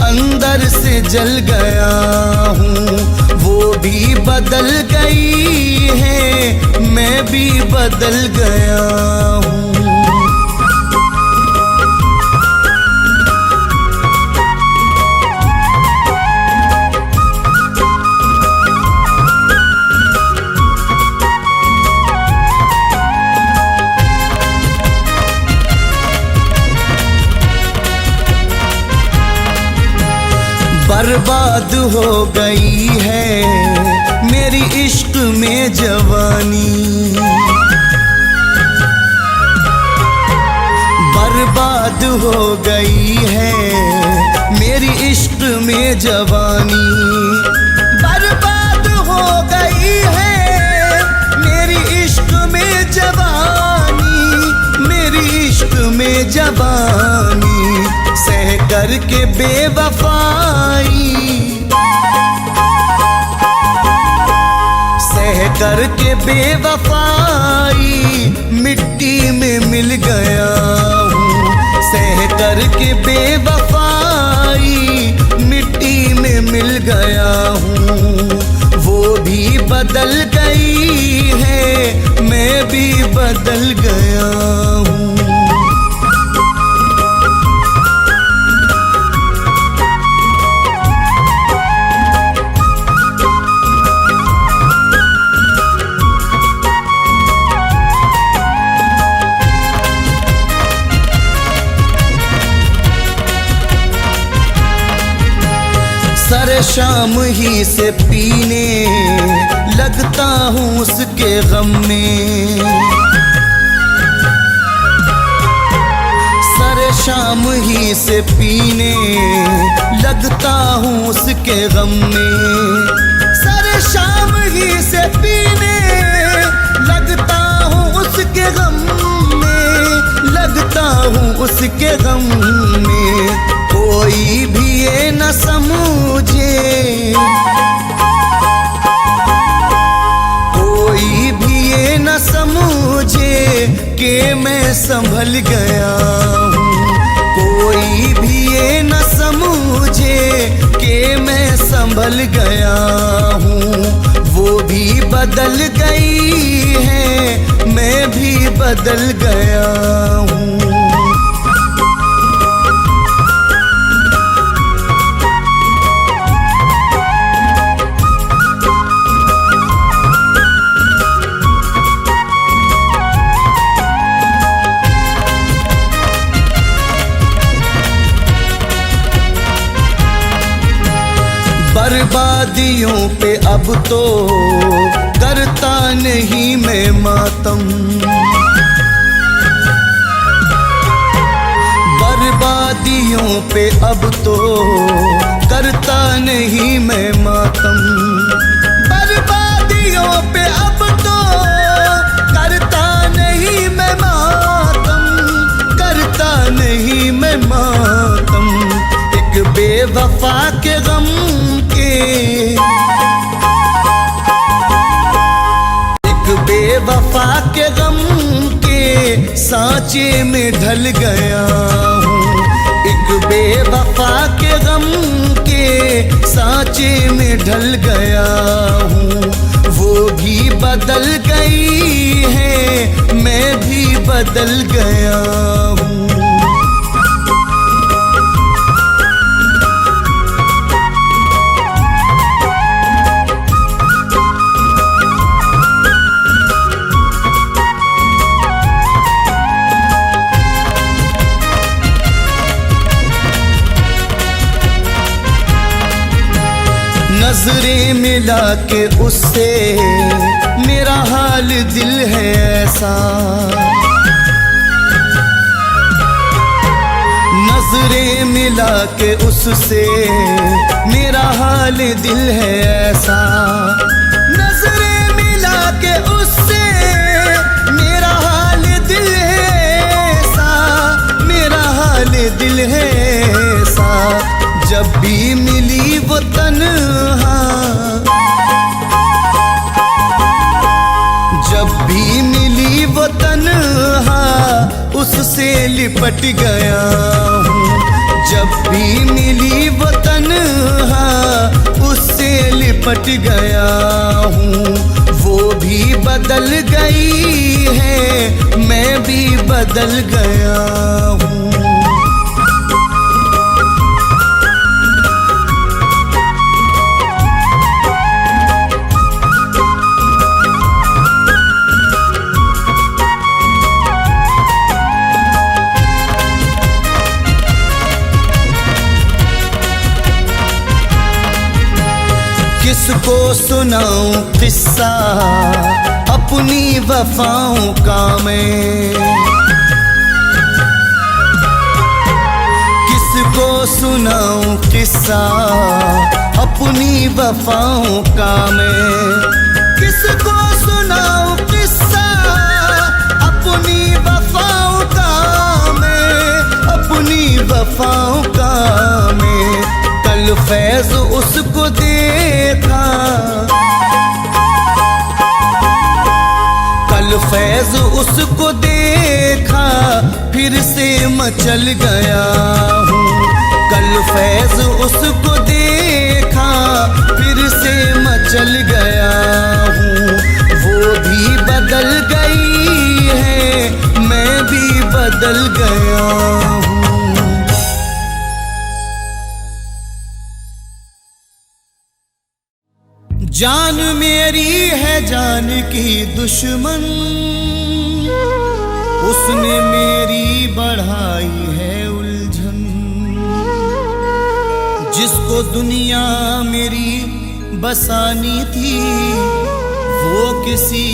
अंदर से जल गया हूँ। वो भी बदल गई है, मैं भी बदल गया हूँ। बर्बाद हो गई है मेरी इश्क में जवानी, बर्बाद हो गई है मेरी इश्क में जवानी, बर्बाद हो गई है मेरी इश्क में जवानी, मेरी इश्क में जवानी, सह कर के बेवफाई, सह कर के बेवफाई मिट्टी में मिल गया हूँ, सह कर के बेवफाई मिट्टी में मिल गया हूँ। वो भी बदल गई है मैं भी बदल गया हूँ। सर शाम ही से पीने लगता हूँ उसके गम में, सर शाम ही से पीने लगता हूँ उसके गम में, सर शाम ही से पीने लगता हूँ उसके गम में, लगता हूँ उसके गम में। कोई भी ये न समझे, कोई भी ये न समझे कि मैं संभल गया हूँ, कोई भी ये न समझे कि मैं संभल गया हूँ। वो भी बदल गई है मैं भी बदल गया हूँ। बर्बादियों पे अब तो करता नहीं मैं मातम, बर्बादियों पे अब तो करता नहीं मैं मातम, बर्बादियों पे अब तो करता नहीं मैं मातम, करता नहीं मैं मातम। एक बेवफा के गम के, एक बेवफा के गम के सांचे में ढल गया हूँ, एक बेवफा के गम के सांचे में ढल गया हूँ। वो भी बदल गई है मैं भी बदल गया हूँ। नजरें मिला के उससे मेरा हाल दिल है ऐसा, नजरें मिला के उससे मेरा हाल दिल है ऐसा, नजरें मिला के उससे मेरा हाल दिल है ऐसा, मेरा हाल दिल है ऐसा। जब भी मिली वो तन्हा, जब भी मिली वो तन्हा उससे लिपट गया हूँ, जब भी मिली वो तन्हा उससे लिपट गया हूँ। वो भी बदल गई है मैं भी बदल गया हूँ। किसको सुनाऊं किस्सा अपनी वफाओं का मैं, किसको सुनाऊं किस्सा अपनी वफाओं का मैं, किसको सुनाऊं किस्सा अपनी वफाओं का मैं, अपनी वफाओं का मैं। कल फैज उसको देखा, कल फैज उसको देखा, फिर से मचल गया हूँ। कल फैज उसको देखा, फिर से मचल गया हूँ। वो भी बदल गई है, मैं भी बदल गया हूँ। जान मेरी है जान की दुश्मन, उसने मेरी बढ़ाई है उलझन। जिसको दुनिया मेरी बसानी थी, वो किसी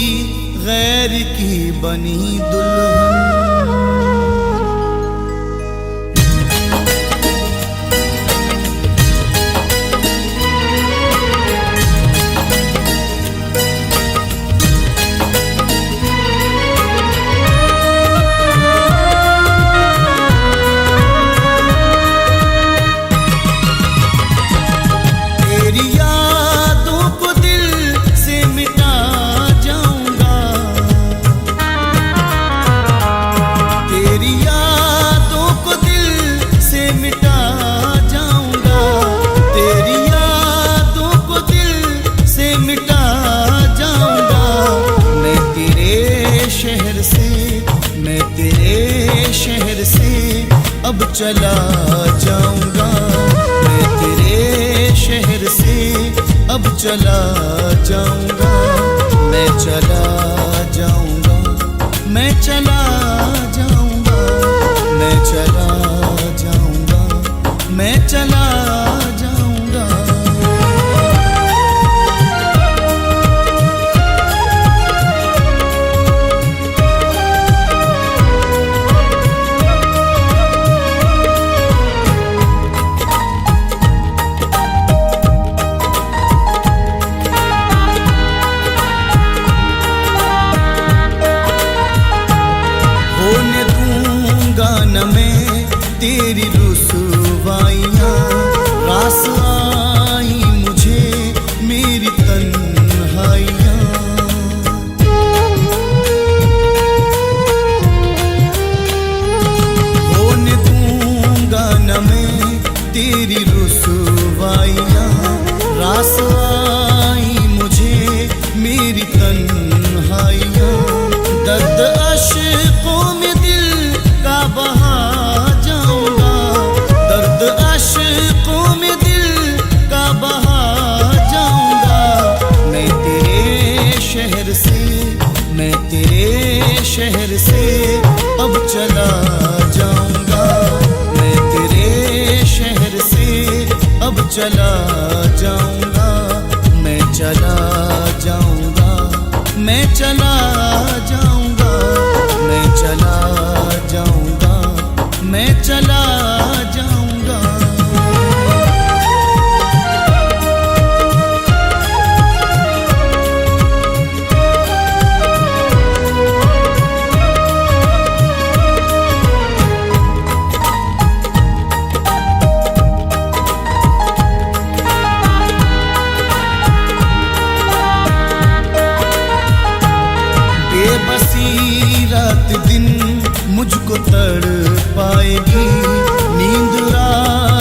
गैर की बनी दुल्हन। अब चला जाऊंगा मैं तेरे शहर से, अब चला जाऊंगा मैं, चला जाऊंगा मैं, चला जाऊंगा मैं, चला जाऊंगा मैं, चला जाऊंगा। तेरी रुसवाइयाँ रास आई मुझे मेरी तन्हाइयाँ। होने दूंगा न मैं तेरी रुसवाइयाँ, रास आई मुझे मेरी तन्हाइयाँ। दर्द अश्कों में दिल का बहा जाऊंगा, दर्द अश्कों में दिल का बहा जाऊंगा। मैं तेरे शहर से, मैं तेरे शहर से अब चला जाऊंगा, मैं तेरे शहर से अब चला जाऊंगा, मैं चला जाऊंगा, मैं चला जाऊंगा, मैं चला जाऊंगा, मैं चला जाऊंगा। बेबसी रात दिन मुझको तड़ पाएगी, नींद रात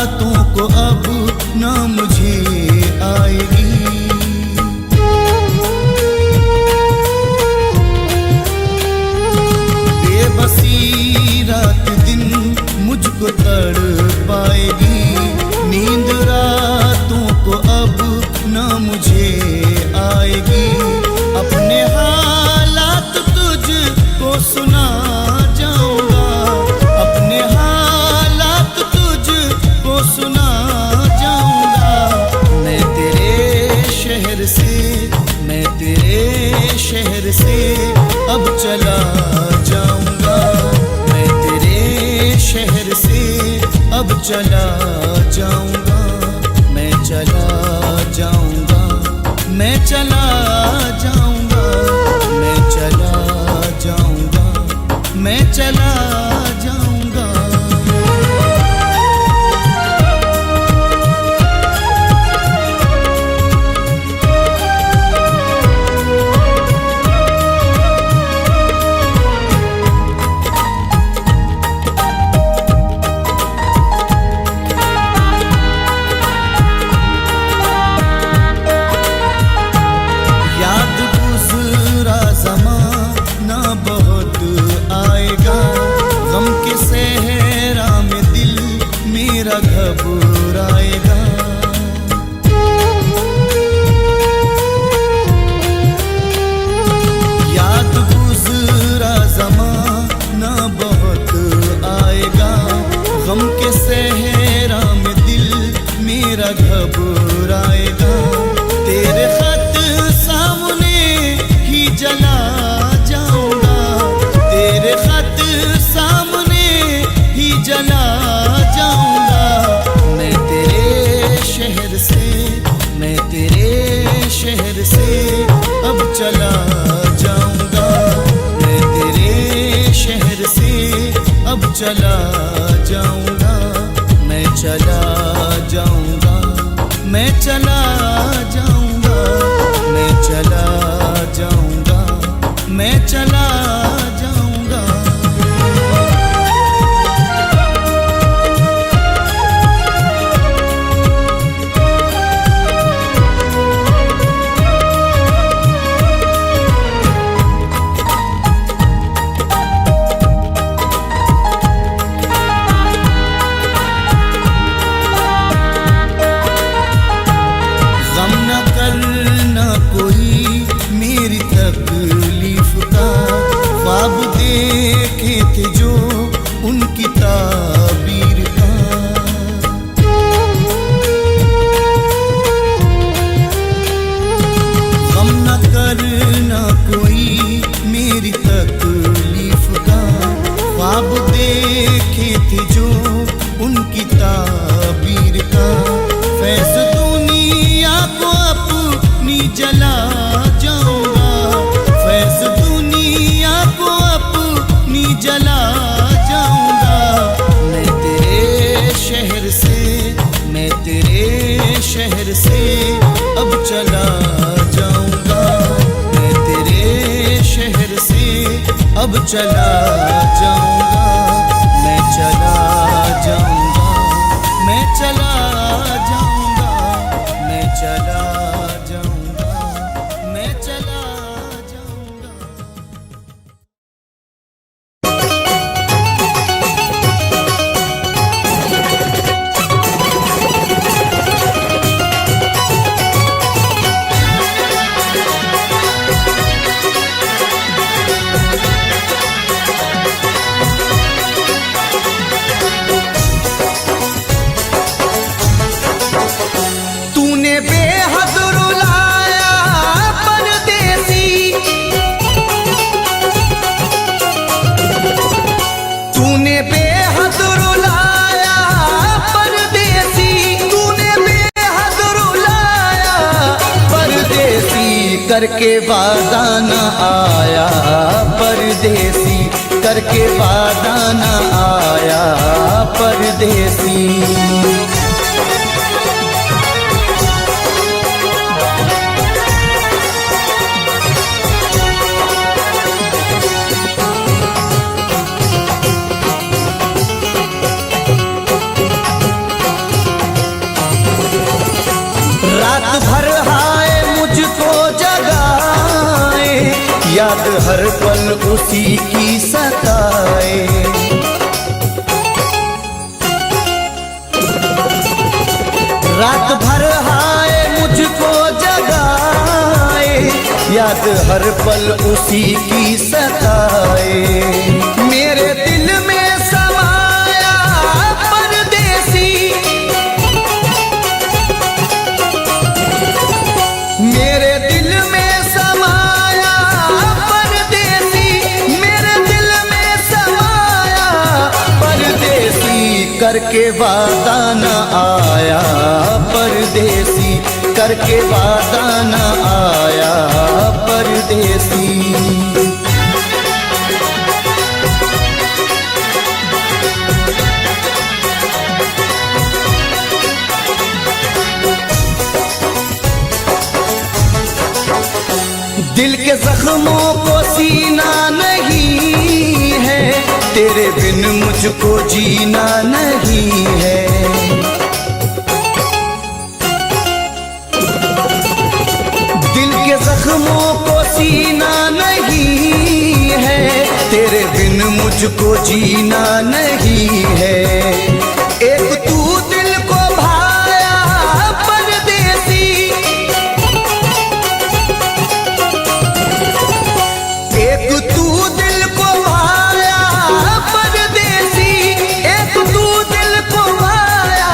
अब चला जाऊंगा, मैं चला जाऊंगा, मैं चला जाऊंगा, मैं चला जाऊंगा, मैं चला जाऊंगा। याद गुज़रा ज़माना बहुत आएगा, गम के सहरा में दिल मेरा घबराएगा। याद गुज़रा ज़माना बहुत आएगा, गम के सहरा में दिल मेरा घबराएगा। तेरे खत सामने ही जला जाऊंगा, तेरे खत सामने ही जला जाऊंगा। मैं तेरे शहर से, मैं तेरे शहर से अब चला जाऊंगा, मैं तेरे शहर से अब चला जाऊंगा, मैं चला जाऊंगा, मैं चला जाऊंगा, मैं चला जाऊंगा, मैं चला जाऊंगा। गम न करना कोई मेरी तकलीफ का, ख्वाब देखे थे जो उनकी ताबीर का। गम न करना कोई मेरी तकलीफ का, ख्वाब देखे थे जो उनकी ताबीर का। फैज़ दुनिया को अपनी जला जाऊंगा, फैज़ दुनिया को अपनी जला जाऊंगा। मैं तेरे शहर से, मैं तेरे शहर से अब चला जाऊंगा, मैं तेरे शहर से अब चला जाऊंगा, मैं चला जाऊंगा, मैं चला जाऊंगा, मैं चला जाऊंगा, मैं चला जाऊंगा। तूने बेहद रुलाया परदेसी, तूने बेहद रुलाया परदेसी, तूने बेहद रुलाया परदेसी। करके वादा न आया परदेसी, करके वादा न आया परदेसी। रात भर हाय मुझको जगाए, याद हर पल उसी की सताए। रात भर हाय मुझको जगाए, याद हर पल उसी की सताए। मेरे दिल में समाया परदेसी, मेरे दिल में समाया परदेसी, मेरे दिल में समाया परदेसी। कर करके वादा न आया परदेसी, करके वादा न आया परदेसी। दिल के जख्मों को सीना नहीं है, तेरे बिन मुझको जीना नहीं है। दिल के जख्मों को सीना नहीं है, तेरे बिन मुझको जीना नहीं है। एक तू दिल को भाया परदेसी, एक तू दिल को भाया परदेसी, एक तू दिल को भाया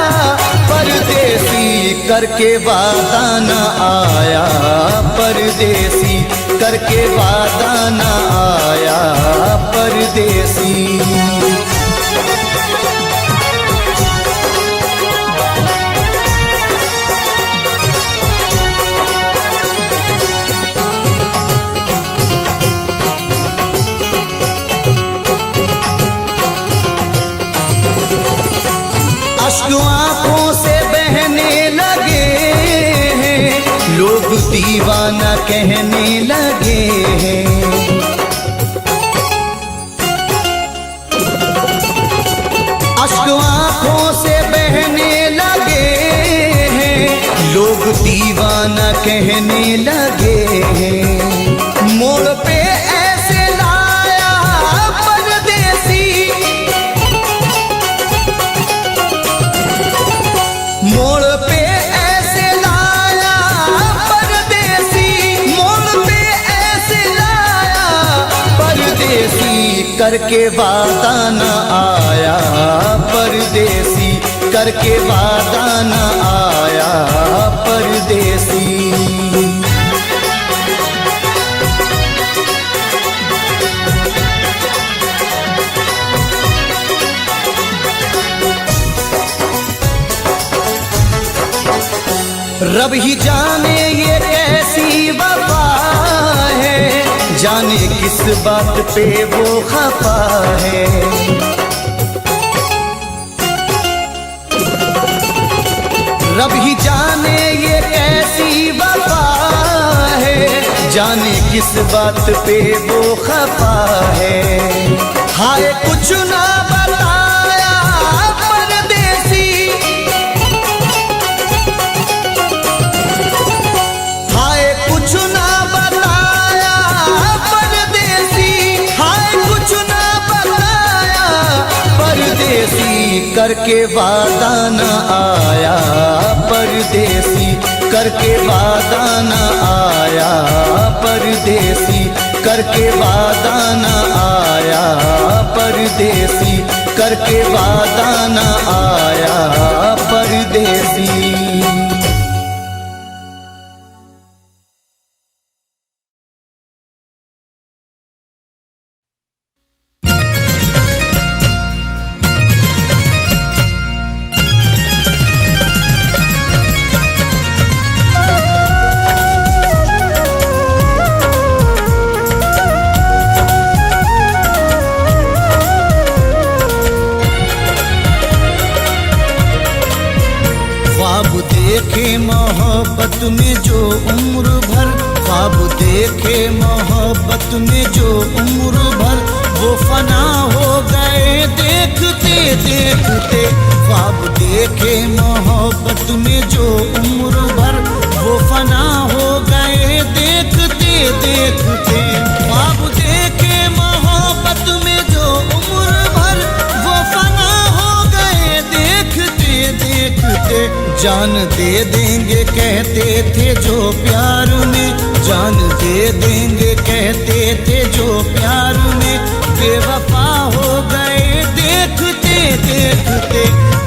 परदेसी, करके वादा न आया परदेसी, करके वादा न आया परदेसी। अश्क आंखों से बहने लगे हैं, लोग दीवाना कहने लगे हैं। अश्क आंखों से बहने लगे हैं, लोग दीवाना कहने लगे हैं। मोड़ पे ऐसे लाया परदेसी, मोड़ पे ऐसे लाया परदेसी, मोड़ पे ऐसे लाया परदेसी, करके वादा न आया परदेसी, करके वादा न आया परदेसी। रब ही जाने ये कैसी वफा है, जाने किस बात पे वो खफा है। रब ही जाने ये कैसी वफा है, जाने किस बात पे वो खफा है। हाय कुछ ना बताया परदेसी, हाय कुछ ना बताया परदेसी, हाय कुछ ना बताया परदेसी, करके वादा न आया परदेसी, करके वादा न आया परदेसी, करके वादा न आया परदेसी, करके वादा न आया परदेसी। देखे मोहब्बत में जो उम्र भर, ख्वाब देखे मोहब्बत में जो उम्र भर, वो फना हो गए देखते देखते। ख्वाब देखे मोहब्बत में जो उम्र भर, वो फना हो गए देखते देखते। ख्वाब देखे मोहब्बत में जो उम्र भर, वो फना हो गए देखते देखते। जान दे देंगे कहते थे जो प्यार में, जान दे देंगे कहते थे जो प्यार में, बेवफा हो गए देखते देखते।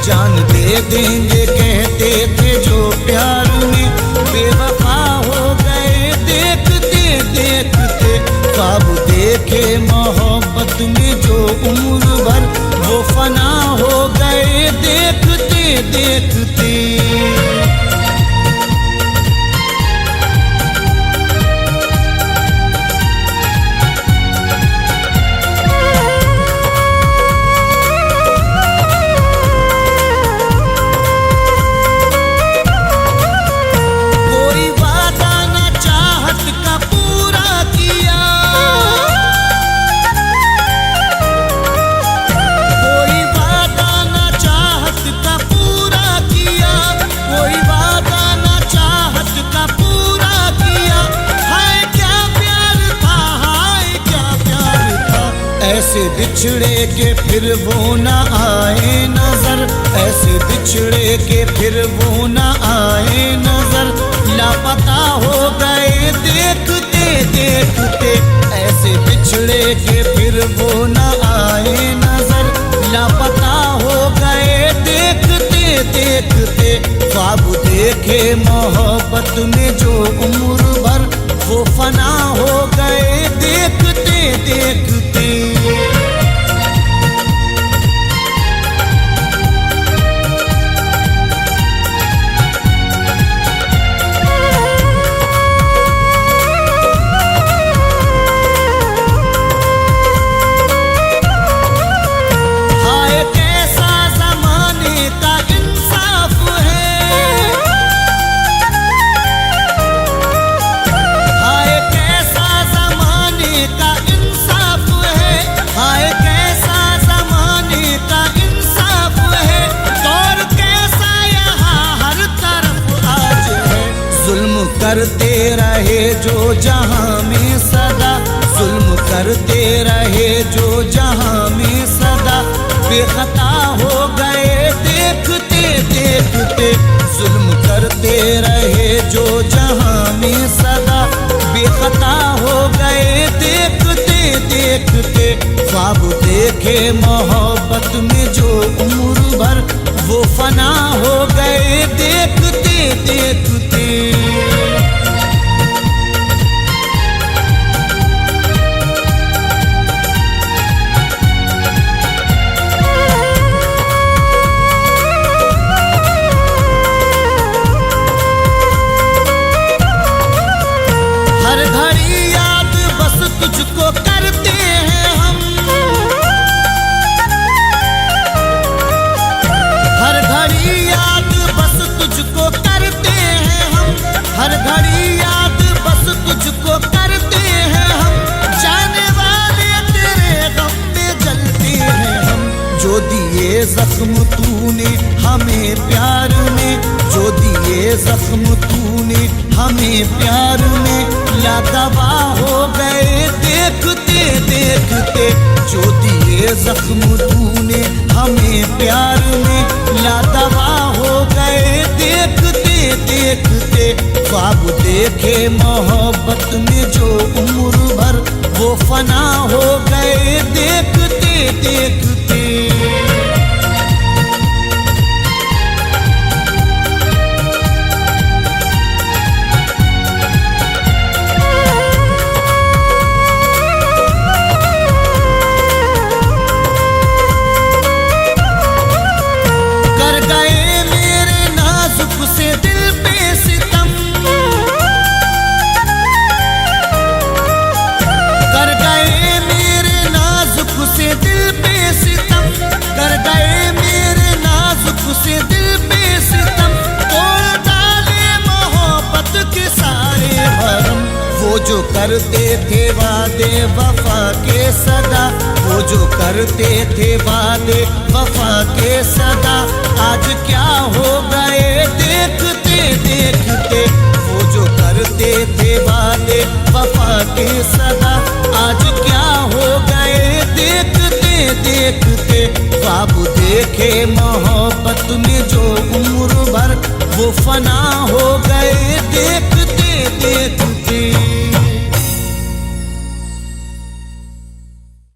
जान दे देंगे कहते थे जो प्यार में, बेवफा हो गए देखते देखते। ख्वाब देखे मोहब्बत में जो उम्र भर, वो फना हो गए बिछड़े के फिर वो न आए नजर, ऐसे बिछड़े के फिर वो न आए नजर। लापता हो गए देखते देखते, ऐसे बिछड़े के फिर वो न आए नजर। लापता हो गए देखते देखते, ख्वाब देखे मोहब्बत में जो उम्र भर, वो फना हो गए देखते देखते। करते रहे जो जहां में सदा, जुल्म करते रहे जो जहां में सदा। बेखता हो गए देखते देखते, जुल्म करते रहे जो जहां में सदा। बेखता हो गए देखते देखते, ख्वाब देखे मोहब्बत में जो उम्र भर, वो फना हो गए देखते देखते। हर घड़ी याद बस तुझको करते हैं हम, हर घड़ी याद बस तुझको करते हैं हम, हर घड़ी याद बस तुझको करते हैं हम। जाने वाले तेरे गम में जलते हैं हम, जो दिए जख्म तूने हमें प्यार में, जो दिए जख्म तूने हमें प्यार में। लादवा हो गए देखते देखते, जो दिए जख्म तूने हमें प्यार में। लादवा हो गए देखते देखते, ख्वाब देखे मोहब्बत में जो उम्र भर, वो फना हो गए देखते देखते। से दिल पे सितम तोड़ डाले मोहब्बत के सारे भरम। वो जो करते थे वादे वफा के सदा, वो जो करते थे वादे वफा के सदा, आज क्या हो गए देखते देखते। वो जो करते थे वादे वफा के सदा, आज क्या हो गए देखते देखते। ख्वाब देखे मोहब्बत में जो उम्र भर, वो फना हो गए देखते देखते।